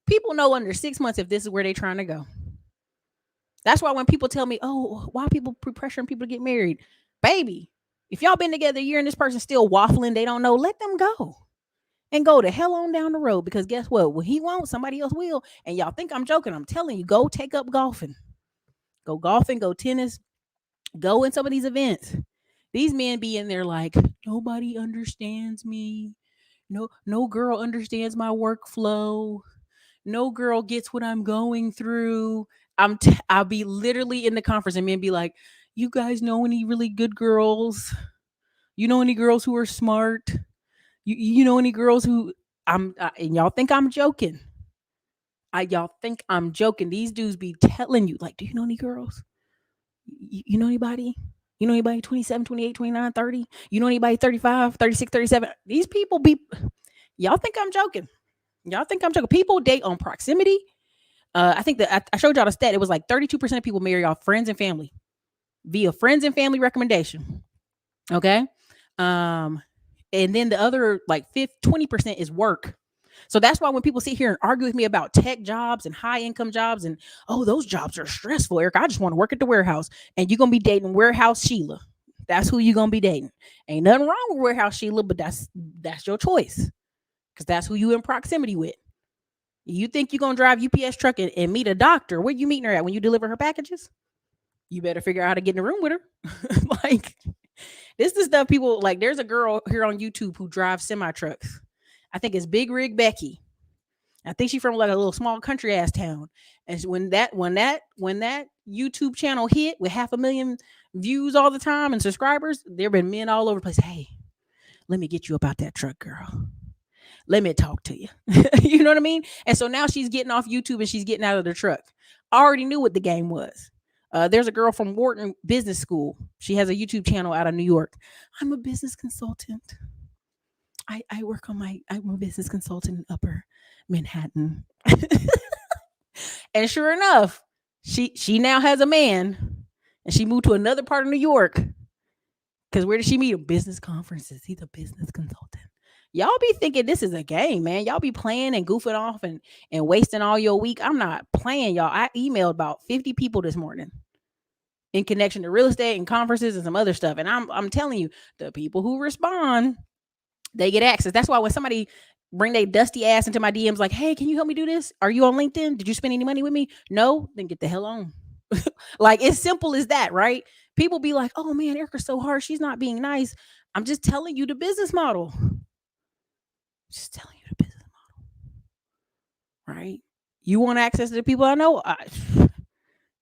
People know under 6 months if this is where they're trying to go. That's why when people tell me, oh, why people pressuring people to get married? Baby, if y'all been together a year and this person's still waffling, they don't know, let them go. And go to hell on down the road, because guess what? When he won't, somebody else will. And y'all think I'm joking. I'm telling you, go take up golfing. Go golfing, go tennis, go in some of these events. These men be in there like, nobody understands me. No girl understands my workflow. No girl gets what I'm going through. I'll be literally in the conference and men be like, you guys know any really good girls? You know any girls who are smart? You know any girls who and y'all think I'm joking. Y'all think I'm joking. These dudes be telling you, like, do you know any girls? You know anybody? You know anybody 27, 28, 29, 30? You know anybody 35, 36, 37? These people y'all think I'm joking. People date on proximity. I think that I showed y'all the stat. It was like 32% of people marry off friends and family via friends and family recommendation. Okay. And then the other 20% is work. So that's why when people sit here and argue with me about tech jobs and high income jobs and, oh, those jobs are stressful, Eric, I just want to work at the warehouse. And you're going to be dating warehouse Sheila. That's who you're going to be dating. Ain't nothing wrong with warehouse Sheila, but that's your choice, because that's who you in proximity with. You think you're going to drive UPS truck and meet a doctor? Where you meeting her at when you deliver her packages? You better figure out how to get in the room with her. This is stuff people like. There's a girl here on YouTube who drives semi trucks. I think it's Big Rig Becky. I think she's from like a little small country ass town. And when that YouTube channel hit with 500,000 views all the time and subscribers, there been men all over the place. Hey, let me get you about that truck, girl. Let me talk to you. You know what I mean? And so now she's getting off YouTube and she's getting out of the truck. I already knew what the game was. There's a girl from Wharton Business School. She has a YouTube channel out of New York. I'm a business consultant. I'm a business consultant in Upper Manhattan. And sure enough, she now has a man and she moved to another part of New York. Because where did she meet him? Business conferences. He's a business consultant. Y'all be thinking this is a game, man. Y'all be playing and goofing off and wasting all your week. I'm not playing, y'all. I emailed about 50 people this morning in connection to real estate and conferences and some other stuff. And I'm telling you, the people who respond, they get access. That's why when somebody bring their dusty ass into my DMs like, hey, can you help me do this? Are you on LinkedIn? Did you spend any money with me? No? Then get the hell on. Like, it's simple as that, right? People be like, oh man, Erica's so hard. She's not being nice. I'm just telling you the business model. Just telling you the business model, right? You want access to the people I know?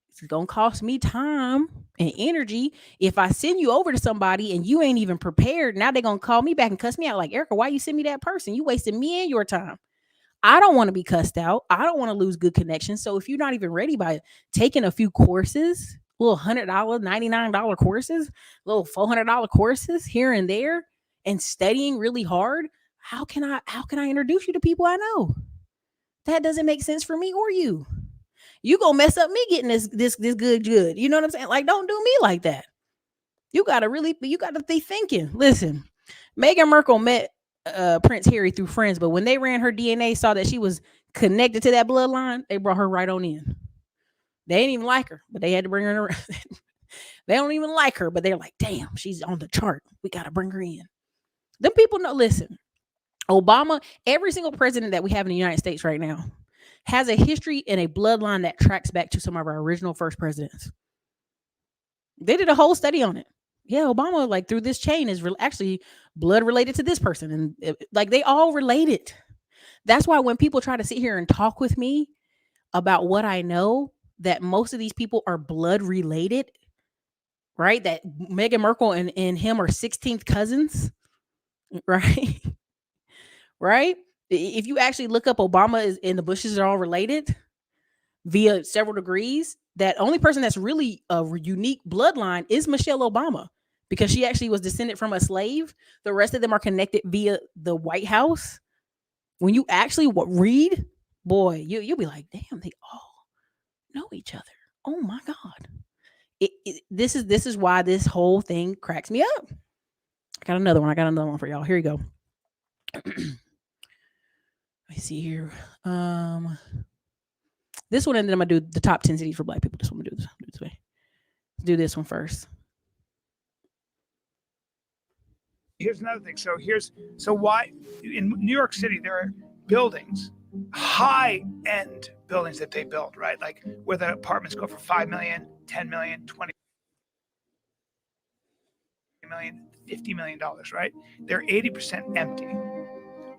It's going to cost me time and energy. If I send you over to somebody and you ain't even prepared, now they're going to call me back and cuss me out like, Erica, why you send me that person? You wasted me and your time. I don't want to be cussed out. I don't want to lose good connections. So if you're not even ready by taking a few courses, little $100, $99 courses, little $400 courses here and there, and studying really hard, how can I introduce you to people I know? That doesn't make sense for me or you. You gonna mess up me getting this good. You know what I'm saying? Like, don't do me like that. You gotta be thinking. Listen, Meghan Markle met Prince Harry through friends, but when they ran her DNA, saw that she was connected to that bloodline, they brought her right on in. They didn't even like her, but they had to bring her in. They don't even like her, but they're like, damn, she's on the chart. We gotta bring her in. Them people know, listen, Obama, every single president that we have in the United States right now has a history and a bloodline that tracks back to some of our original first presidents. They did a whole study on it. Yeah, Obama, like through this chain, is actually blood related to this person. And like they all related. That's why when people try to sit here and talk with me about what I know, that most of these people are blood related, right? That Meghan Markle and him are 16th cousins, right? Right? If you actually look up Obama and the Bushes are all related via several degrees, that only person that's really a unique bloodline is Michelle Obama, because she actually was descended from a slave. The rest of them are connected via the White House. When you actually read, boy, you'll be like, damn, they all know each other. Oh my God. This is why this whole thing cracks me up. I got another one for y'all. Here you go. Let me see here. This one, and then I'm gonna do the top 10 cities for Black people. This one, I'm gonna do this way. Do this one first. Here's another thing. So why in New York City there are buildings, high-end buildings that they build, right? Like where the apartments go for 5 million, 10 million, 20 million, $50 million, right? They're 80% empty.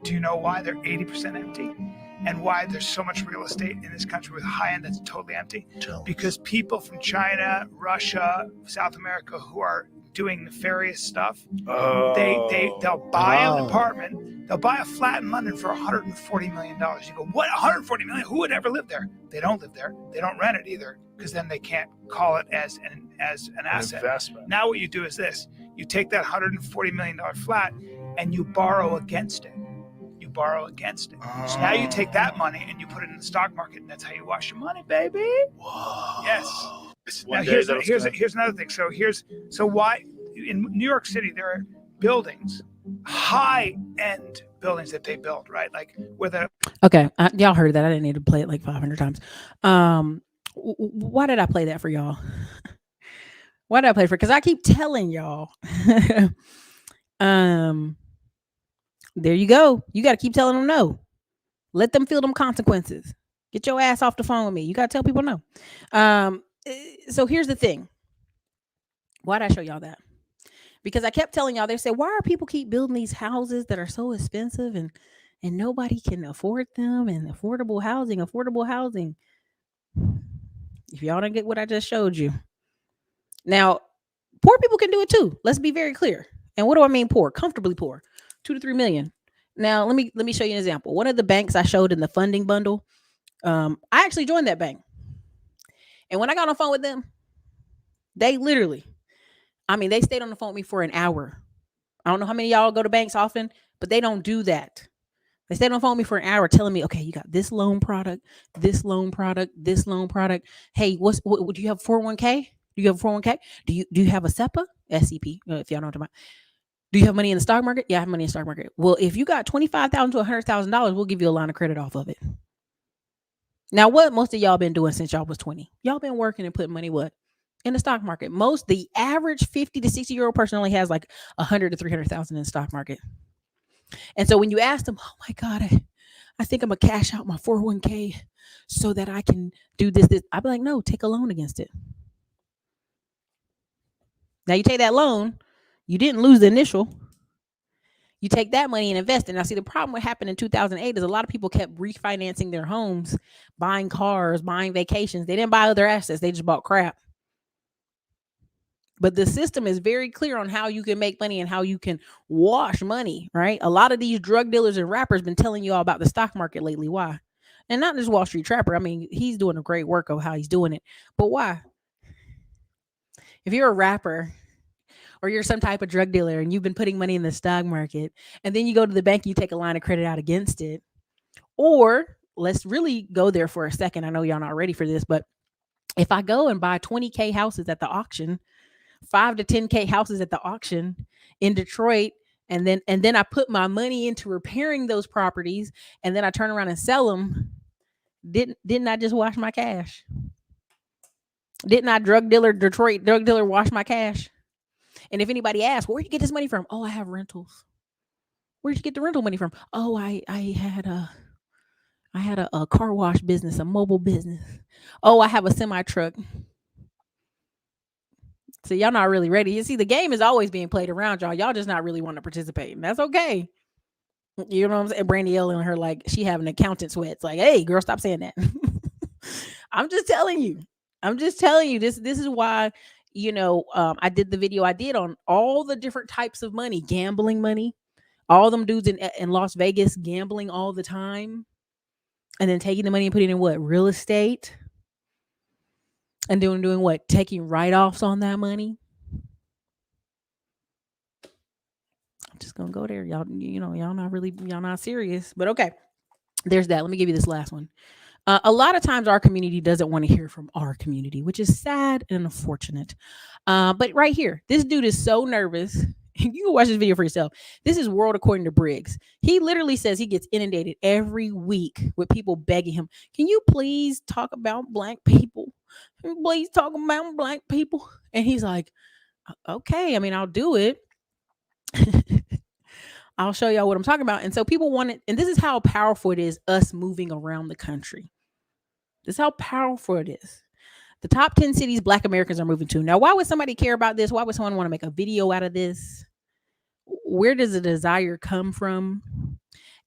Do you know why they're 80% empty? And why there's so much real estate in this country with high end that's totally empty? Because people from China, Russia, South America who are doing nefarious stuff, they'll buy an apartment, they'll buy a flat in London for $140 million. You go, what, 140 million? Who would ever live there? They don't live there. They don't rent it either, because then they can't call it as an asset. Investment. Now what you do is this: you take that $140 million flat and you borrow against it. So now you take that money and you put it in the stock market, and that's how you wash your money, baby. Whoa. Yes. Now here's another thing. So why in New York City there are buildings, high-end buildings that they build, right? Like where the y'all heard that. I didn't need to play it like 500 times. Why did I play that for y'all? Why did I play it for? Because I keep telling y'all. There you go. You got to keep telling them no. Let them feel them consequences. Get your ass off the phone with me. You got to tell people no. So here's the thing. Why did I show y'all that? Because I kept telling y'all, they said, why are people keep building these houses that are so expensive? And and nobody can afford them, and affordable housing, affordable housing. If y'all don't get what I just showed you. Now, poor people can do it too. Let's be very clear. And what do I mean poor? Comfortably poor. 2 to 3 million. Now, let me show you an example. One of the banks I showed in the funding bundle, I actually joined that bank. And when I got on the phone with them, they literally, I mean, they stayed on the phone with me for an hour. I don't know how many of y'all go to banks often, but they don't do that. They stayed on the phone with me for an hour telling me, okay, you got this loan product, this loan product, this loan product. Hey, what do you have 401k? Do you have 401k? Do you have a SEPA? SEP, if y'all know what I'm talking about. Do you have money in the stock market? Yeah, I have money in the stock market. Well, if you got $25,000 to $100,000, we'll give you a line of credit off of it. Now, what most of y'all been doing since y'all was 20? Y'all been working and putting money what? In the stock market. The average 50 to 60-year-old person only has like 100 to 300,000 in the stock market. And so when you ask them, oh my God, I think I'm gonna cash out my 401k so that I can do this. I'd be like, no, take a loan against it. Now you take that loan, you didn't lose the initial. You take that money and invest it. Now, see, the problem what happened in 2008 is a lot of people kept refinancing their homes, buying cars, buying vacations. They didn't buy other assets. They just bought crap. But the system is very clear on how you can make money and how you can wash money, right? A lot of these drug dealers and rappers been telling you all about the stock market lately. Why? And not just Wall Street Trapper. I mean, he's doing a great work of how he's doing it. But why? If you're a rapper or you're some type of drug dealer and you've been putting money in the stock market and then you go to the bank and you take a line of credit out against it, or let's really go there for a second. I know y'all not ready for this, but if I go and buy 20K houses at the auction, 5 to 10K houses at the auction in Detroit, and then I put my money into repairing those properties, and then I turn around and sell them, didn't I just wash my cash? Didn't I Detroit drug dealer wash my cash? And if anybody asks, where'd you get this money from? Oh, I have rentals. Where'd you get the rental money from? Oh, I had a car wash business, a mobile business. Oh, I have a semi truck. So y'all not really ready. You see, the game is always being played around y'all. Y'all just not really want to participate. And that's okay. You know what I'm saying? Brandy Ellen, her like she having accountant sweats. Like, hey, girl, stop saying that. I'm just telling you. This is why, I did the video I did on all the different types of money, gambling money, all them dudes in Las Vegas gambling all the time, and then taking the money and putting it in what? Real estate. And doing what? Taking write-offs on that money. I'm just gonna go there. Y'all not serious. But okay. There's that. Let me give you this last one. A lot of times our community doesn't want to hear from our community, which is sad and unfortunate. But right here, this dude is so nervous. You can watch this video for yourself. This is World According to Briggs. He literally says he gets inundated every week with people begging him, can you please talk about Black people? Please talk about Black people. And he's like, okay, I mean, I'll do it. I'll show y'all what I'm talking about. And so people want it. And this is how powerful it is, us moving around the country. This is how powerful it is. The top 10 cities Black Americans are moving to. Now, why would somebody care about this? Why would someone want to make a video out of this? Where does the desire come from?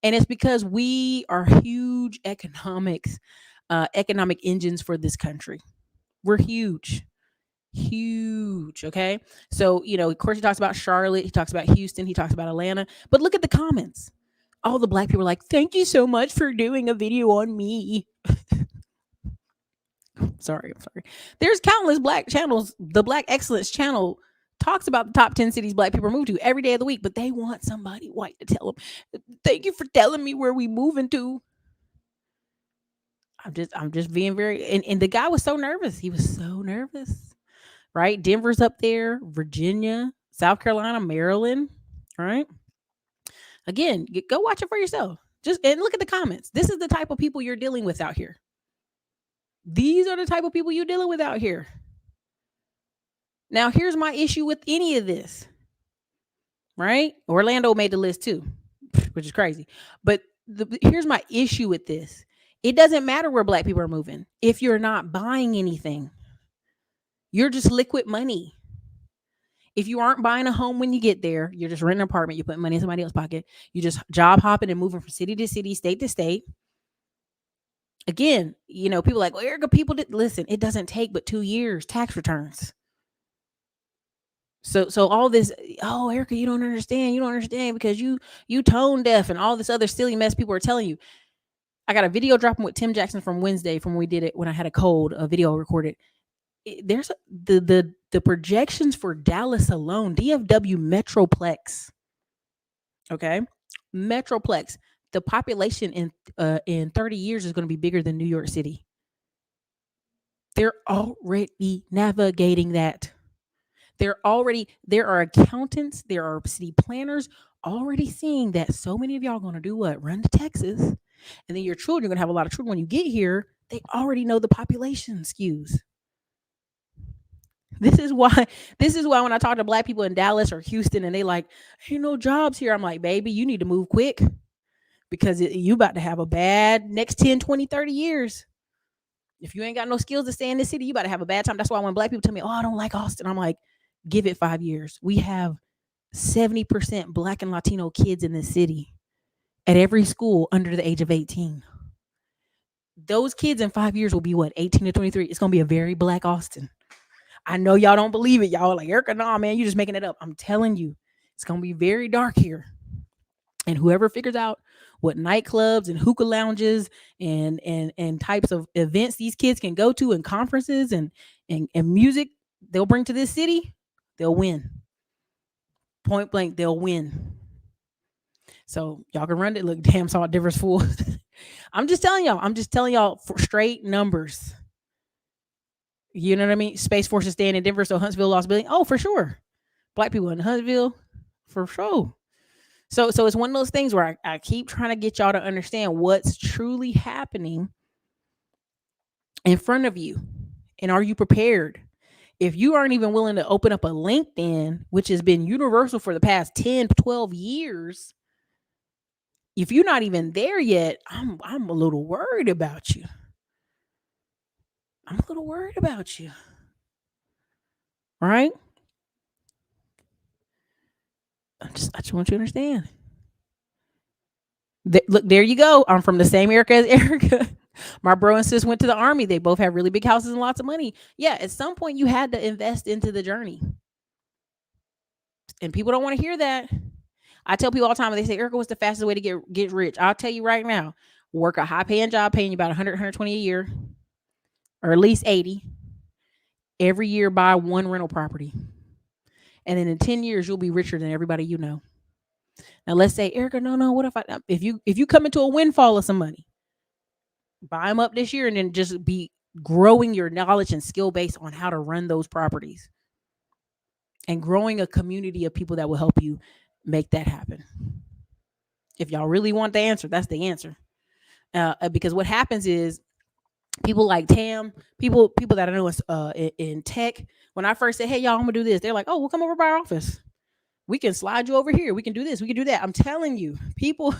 And it's because we are huge economic engines for this country. We're huge. Okay. So, of course, he talks about Charlotte. He talks about Houston. He talks about Atlanta. But look at the comments. All the Black people are like, thank you so much for doing a video on me. I'm sorry. There's countless Black channels. The Black Excellence channel talks about the top 10 cities Black people move to every day of the week, but they want somebody white to tell them, thank you for telling me where we moving to. I'm just being very, and the guy was so nervous. He was so nervous, right? Denver's up there, Virginia, South Carolina, Maryland, right? Again, go watch it for yourself. And look at the comments. This is the type of people you're dealing with out here. These are the type of people you're dealing with out here. Now, here's my issue with any of this, right? Orlando made the list too, which is crazy. But here's my issue with this. It doesn't matter where Black people are moving. If you're not buying anything, you're just liquid money. If you aren't buying a home when you get there, you're just renting an apartment, you're putting money in somebody else's pocket. You just job hopping and moving from city to city, state to state. Again, people like, well, Erica, people did listen, it doesn't take but 2 years tax returns. So all this, oh, Erica, you don't understand because you tone deaf and all this other silly mess people are telling you. I got a video dropping with Tim Jackson from Wednesday from when we did it when I had a cold, a video recorded. The projections for Dallas alone, DFW Metroplex, okay, Metroplex, the population in 30 years is going to be bigger than New York City. They're already navigating that. There are accountants, there are city planners already seeing that so many of y'all are going to do what? Run to Texas. And then your children are going to have a lot of children when you get here. They already know the population skews. This is why when I talk to black people in Dallas or Houston and they like, ain't no jobs here. I'm like, baby, you need to move quick because you about to have a bad next 10, 20, 30 years. If you ain't got no skills to stay in this city, you about to have a bad time. That's why when black people tell me, oh, I don't like Austin, I'm like, give it 5 years. We have 70% black and Latino kids in this city at every school under the age of 18. Those kids in 5 years will be what, 18 to 23? It's going to be a very black Austin. I know y'all don't believe it. Y'all like, Erica, nah, man, you just making it up. I'm telling you, it's going to be very dark here. And whoever figures out what nightclubs and hookah lounges and types of events these kids can go to and conferences and music they'll bring to this city, they'll win. Point blank, they'll win. So y'all can run it. Look, damn, saw Denver's full. I'm just telling y'all for straight numbers. You know what I mean? Space Force is staying in Denver, so Huntsville lost building. Oh, for sure. Black people in Huntsville, for sure. So it's one of those things where I keep trying to get y'all to understand what's truly happening in front of you. And are you prepared? If you aren't even willing to open up a LinkedIn, which has been universal for the past 10, 12 years, if you're not even there yet, I'm a little worried about you. I'm a little worried about you. All right? I just want you to understand. Look, there you go. I'm from the same Erica as Erica. My bro and sis went to the army. They both have really big houses and lots of money. Yeah, at some point you had to invest into the journey. And people don't want to hear that. I tell people all the time, they say, Erica, what's the fastest way to get rich? I'll tell you right now, work a high paying job paying you about 100, 120 a year, or at least 80. Every year buy one rental property. And then in 10 years, you'll be richer than everybody you know. Now let's say, Erica, no, what if you come into a windfall of some money, buy them up this year and then just be growing your knowledge and skill base on how to run those properties and growing a community of people that will help you make that happen. If y'all really want the answer, that's the answer. Because what happens is people like Tam, people that I know in tech, when I first said, hey, y'all, I'm going to do this, they're like, oh, we'll come over by our office. We can slide you over here. We can do this. We can do that. I'm telling you, people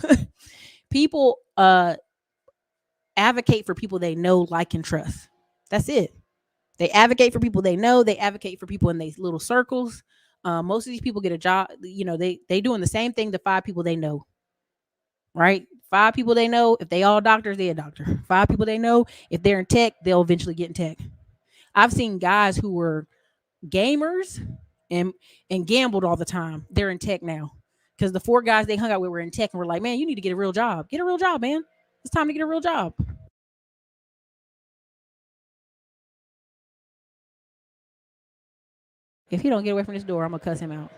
advocate for people they know, like, and trust. That's it. They advocate for people they know. They advocate for people in these little circles. Most of these people get a job. They doing the same thing to 5 people they know. Right? 5 people they know. If they all doctors, they're a doctor. 5 people they know. If they're in tech, they'll eventually get in tech. I've seen guys who were gamers and gambled all the time. They're in tech now because the 4 guys they hung out with were in tech and were like, man, you need to get a real job. Get a real job, man. It's time to get a real job. If he don't get away from this door, I'm gonna cuss him out.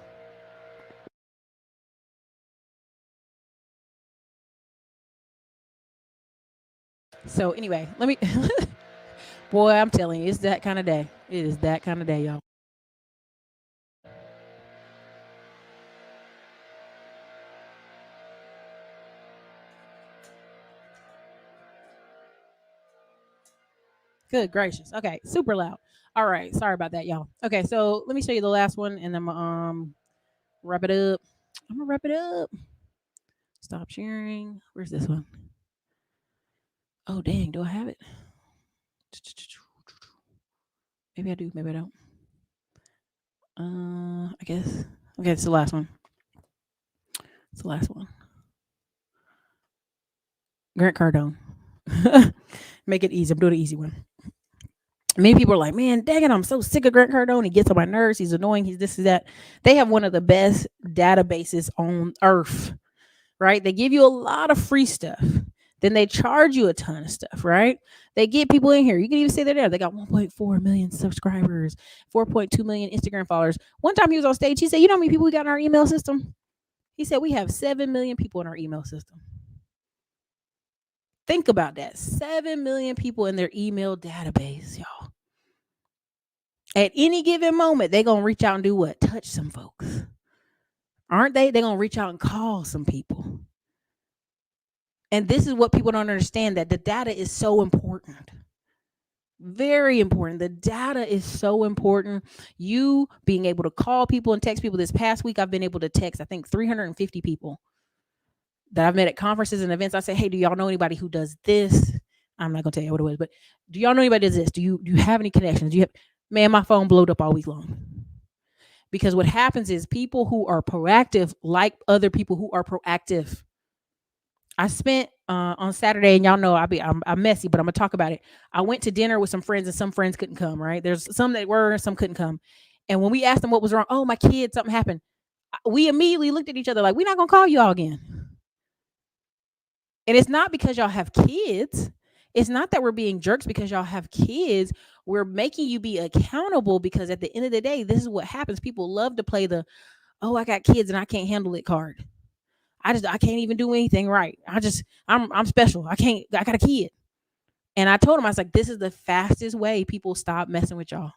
So anyway, let me boy, I'm telling you, it's that kind of day. It is that kind of day, y'all. Good gracious. Okay, super loud. All right, sorry about that, y'all. Okay, so let me show you the last one, and I'm wrap it up. I'm gonna wrap it up. Stop sharing. Where's this one? Oh dang, do I have it? Maybe I do. Maybe I don't. I guess. Okay, it's the last one. It's the last one. Grant Cardone. Make it easy. I'm doing the easy one. Many people are like, man, dang it, I'm so sick of Grant Cardone. He gets on my nerves. He's annoying. He's this, that. They have one of the best databases on earth, right? They give you a lot of free stuff. Then they charge you a ton of stuff, right? They get people in here. You can even say they're there. They got 1.4 million subscribers, 4.2 million Instagram followers. One time he was on stage, he said, you know how many people we got in our email system? He said, we have 7 million people in our email system. Think about that. 7 million people in their email database, y'all. At any given moment, they're going to reach out and do what? Touch some folks. Aren't they? They're going to reach out and call some people. And this is what people don't understand, that the data is so important. Very important. The data is so important. You being able to call people and text people. This past week, I've been able to text, I think, 350 people that I've met at conferences and events. I say, hey, do y'all know anybody who does this? I'm not going to tell you what it was, but do y'all know anybody who does this? Do you have any connections? Do you have, man, my phone blowed up all week long. Because what happens is people who are proactive like other people who are proactive. I spent on Saturday, and y'all know I'm messy, but I'm gonna talk about it. I went to dinner with some friends, and some friends couldn't come. Right? There's some that were, some couldn't come. And when we asked them what was wrong, oh, my kid, something happened. We immediately looked at each other like, we're not gonna call you all again. And it's not because y'all have kids. It's not that we're being jerks because y'all have kids. We're making you be accountable, because at the end of the day, this is what happens. People love to play the, oh, I got kids and I can't handle it card. I can't even do anything right. I'm special. I got a kid. And I told him, I was like, this is the fastest way people stop messing with y'all.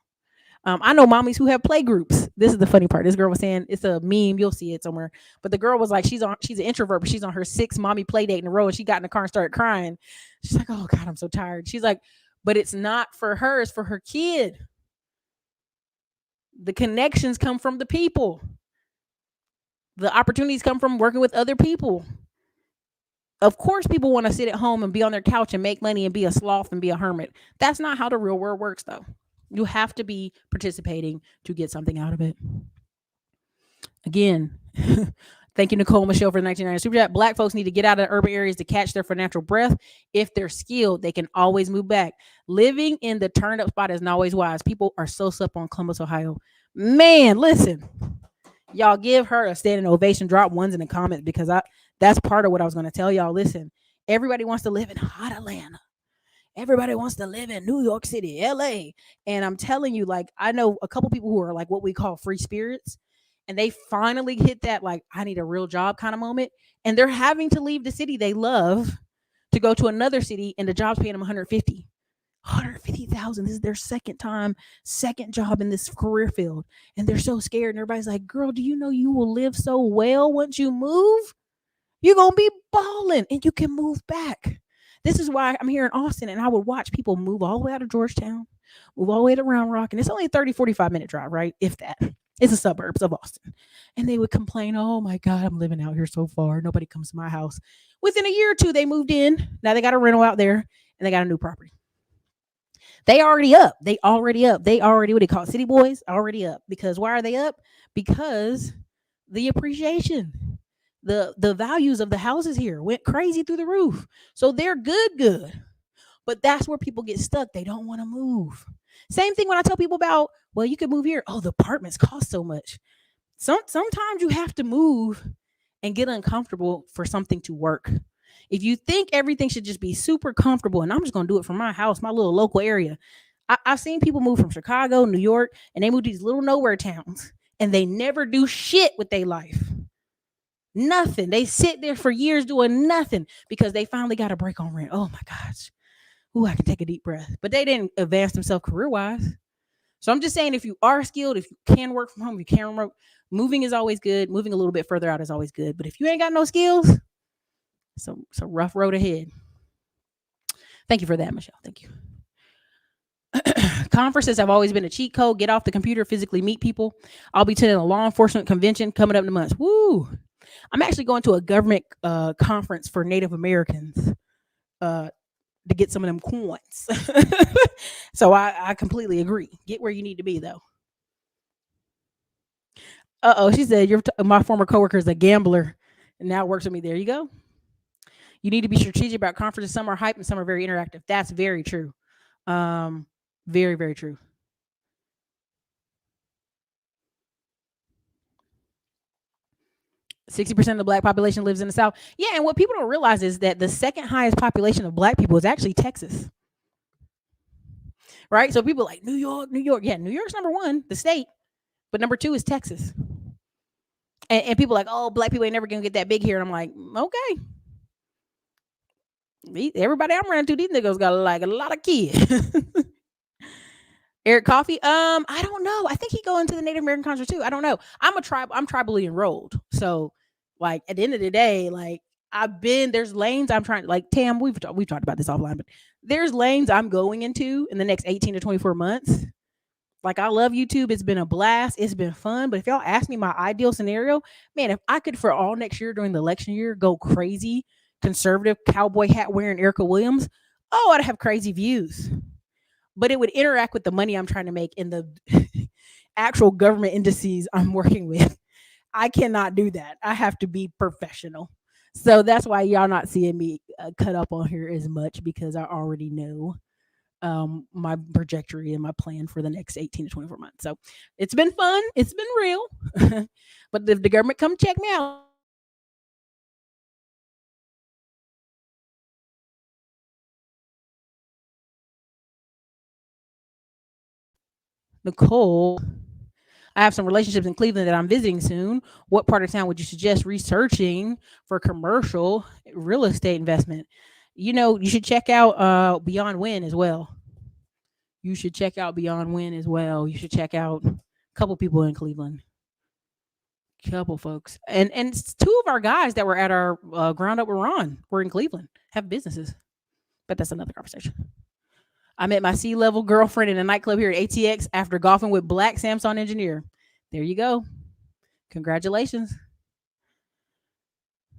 I know mommies who have play groups. This is the funny part. This girl was saying, it's a meme, you'll see it somewhere. But the girl was like, she's an introvert, but she's on her 6th mommy play date in a row, and she got in the car and started crying. She's like, oh God, I'm so tired. She's like, but it's not for her, it's for her kid. The connections come from the people. The opportunities come from working with other people. Of course, people want to sit at home and be on their couch and make money and be a sloth and be a hermit. That's not how the real world works, though. You have to be participating to get something out of it. Again, thank you, Nicole Michelle, for the 1990 Super Chat. Black folks need to get out of urban areas to catch their financial breath. If they're skilled, they can always move back. Living in the turned up spot is not always wise. People are so up on Columbus, Ohio. Man, listen. Y'all give her a standing ovation. Drop ones in the comments, because that's part of what I was going to tell y'all. Listen, everybody wants to live in hot Atlanta. Everybody wants to live in New York City, LA. And I'm telling you, like, I know a couple people who are like what we call free spirits, and they finally hit that, like, I need a real job kind of moment. And they're having to leave the city they love to go to another city, and the job's paying them 150,000. This is their second job in this career field. And they're so scared. And everybody's like, girl, do you know you will live so well once you move? You're going to be balling, and you can move back. This is why I'm here in Austin, and I would watch people move all the way out of Georgetown, move all the way to Round Rock. And it's only a 30, 45-minute drive, right? If that. It's the suburbs of Austin. And they would complain, oh my God, I'm living out here so far. Nobody comes to my house. Within a year or two, they moved in. Now they got a rental out there, and they got a new property. They already up. They already, what they call it, city boys, already up. Because why are they up? Because the appreciation, the values of the houses here went crazy through the roof. So they're good. But that's where people get stuck. They don't want to move. Same thing when I tell people about, well, you can move here. Oh, the apartments cost so much. Sometimes you have to move and get uncomfortable for something to work. If you think everything should just be super comfortable, and I'm just going to do it from my house, my little local area. I've seen people move from Chicago, New York, and they move to these little nowhere towns, and they never do shit with their life. Nothing. They sit there for years doing nothing because they finally got a break on rent. Oh my gosh. Ooh, I can take a deep breath. But they didn't advance themselves career-wise. So I'm just saying, if you are skilled, if you can work from home, you can remote, moving is always good. Moving a little bit further out is always good. But if you ain't got no skills, it's a rough road ahead. Thank you for that, Michelle. Thank you. Conferences have always been a cheat code. Get off the computer, physically meet people. I'll be attending a law enforcement convention coming up in the months. Woo! I'm actually going to a government conference for Native Americans to get some of them coins. So I completely agree. Get where you need to be, though. She said my former coworker is a gambler and now works with me. There you go. You need to be strategic about conferences. Some are hype and some are very interactive. That's very true. Very, very true. 60% of the black population lives in the South. Yeah, and what people don't realize is that the second highest population of black people is actually Texas. Right? So people are like New York, New York. Yeah, New York's number one, the state, but number two is Texas. And people are like, oh, black people ain't never gonna get that big here. And I'm like, okay. Everybody I'm running to, these niggas got like a lot of kids. Eric Coffee, I don't know. I think he go into the Native American concert too. I don't know. I'm tribally enrolled. So like at the end of the day, like there's lanes I'm trying, like Tam, we've talked about this offline, but there's lanes I'm going into in the next 18 to 24 months. Like I love YouTube. It's been a blast. It's been fun. But if y'all ask me my ideal scenario, man, if I could for all next year during the election year go crazy, conservative cowboy hat wearing Erica Williams, oh, I'd have crazy views. But it would interact with the money I'm trying to make in the actual government indices I'm working with. I cannot do that. I have to be professional. So that's why y'all not seeing me cut up on here as much, because I already know my trajectory and my plan for the next 18 to 24 months. So it's been fun. It's been real. But if the government come check me out, Nicole, I have some relationships in Cleveland that I'm visiting soon. What part of town would you suggest researching for commercial real estate investment? You should check out Beyond Win as well. You should check out Beyond Win as well. You should check out a couple people in Cleveland. Couple folks. And two of our guys that were at our ground up with Ron were in Cleveland, have businesses. But that's another conversation. I met my C-level girlfriend in a nightclub here at ATX after golfing with Black Samsung engineer. There you go. Congratulations.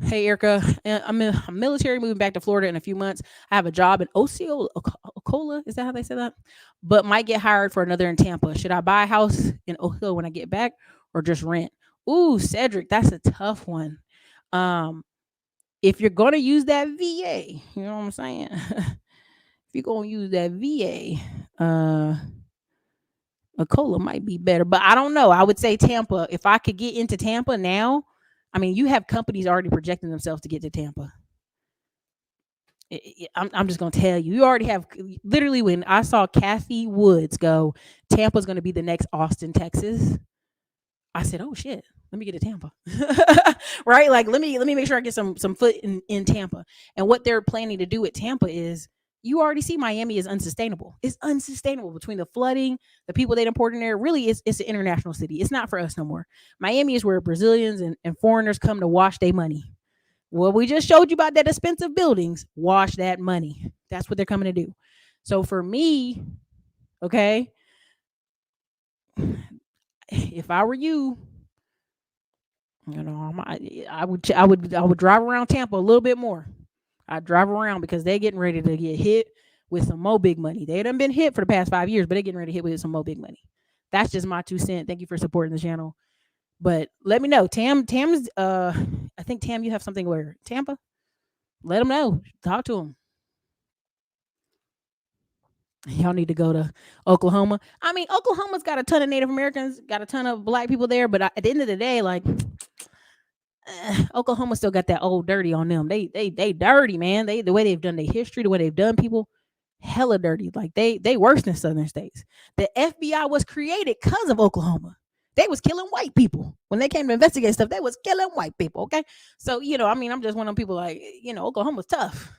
Hey, Erica, I'm military, moving back to Florida in a few months. I have a job in Ocala. Is that how they say that? But might get hired for another in Tampa. Should I buy a house in Ocala when I get back or just rent? Ooh, Cedric, that's a tough one. If you're going to use that VA, you know what I'm saying? If you're going to use that VA, Ocala might be better, but I don't know. I would say Tampa. If I could get into Tampa now, I mean, you have companies already projecting themselves to get to Tampa. I'm just going to tell you, you already have, literally when I saw Kathy Woods go, Tampa's going to be the next Austin, Texas. I said, oh shit, let me get to Tampa. Right? Like, let me make sure I get some foot in Tampa. And what they're planning to do at Tampa is, you already see Miami is unsustainable. It's unsustainable between the flooding, the people they import in there. Really, it's an international city. It's not for us no more. Miami is where Brazilians and foreigners come to wash their money. Well, we just showed you about that expensive buildings. Wash that money. That's what they're coming to do. So for me, okay, if I were you, I would drive around Tampa a little bit more. I drive around because they're getting ready to get hit with some more big money. They done been hit for the past 5 years, but they're getting ready to hit with some more big money. That's just my 2 cents. Thank you for supporting the channel. But let me know. Tam's I think Tam, you have something where Tampa? Let them know. Talk to them. Y'all need to go to Oklahoma. I mean, Oklahoma's got a ton of Native Americans, got a ton of black people there, but at the end of the day, like, Oklahoma still got that old dirty on them. They dirty, man. The way they've done their history, the way they've done people, hella dirty. Like they worse than southern states. The FBI was created because of Oklahoma. They was killing white people when they came to investigate stuff. They was killing white people. Okay, so I'm just one of them people like Oklahoma's tough.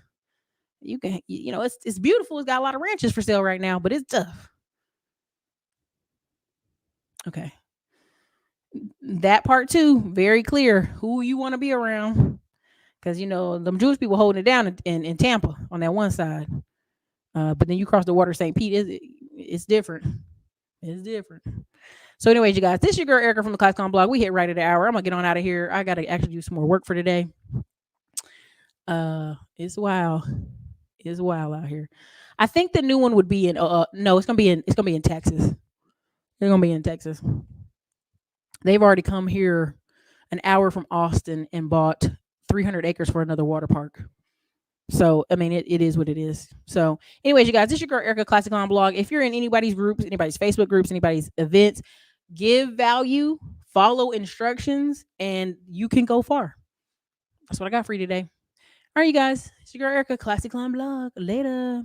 You can it's beautiful. It's got a lot of ranches for sale right now, but it's tough. Okay. That part too, very clear who you want to be around, because them Jewish people holding it down in Tampa on that one side, but then you cross the water, St. Pete, it's different. It's different. So anyways, you guys, this is your girl Erica from the ClassCon blog. We hit right at an hour. I'm gonna get on out of here. I gotta actually do some more work for today. It's wild out here. I think the new one would be in no, it's gonna be in Texas. They're gonna be in Texas. They've already come here an hour from Austin and bought 300 acres for another water park. So, I mean, it is what it is. So, anyways, you guys, this is your girl Erica Classic on blog. If you're in anybody's groups, anybody's Facebook groups, anybody's events, give value, follow instructions, and you can go far. That's what I got for you today. All right, you guys. It's your girl Erica Classic on blog. Later.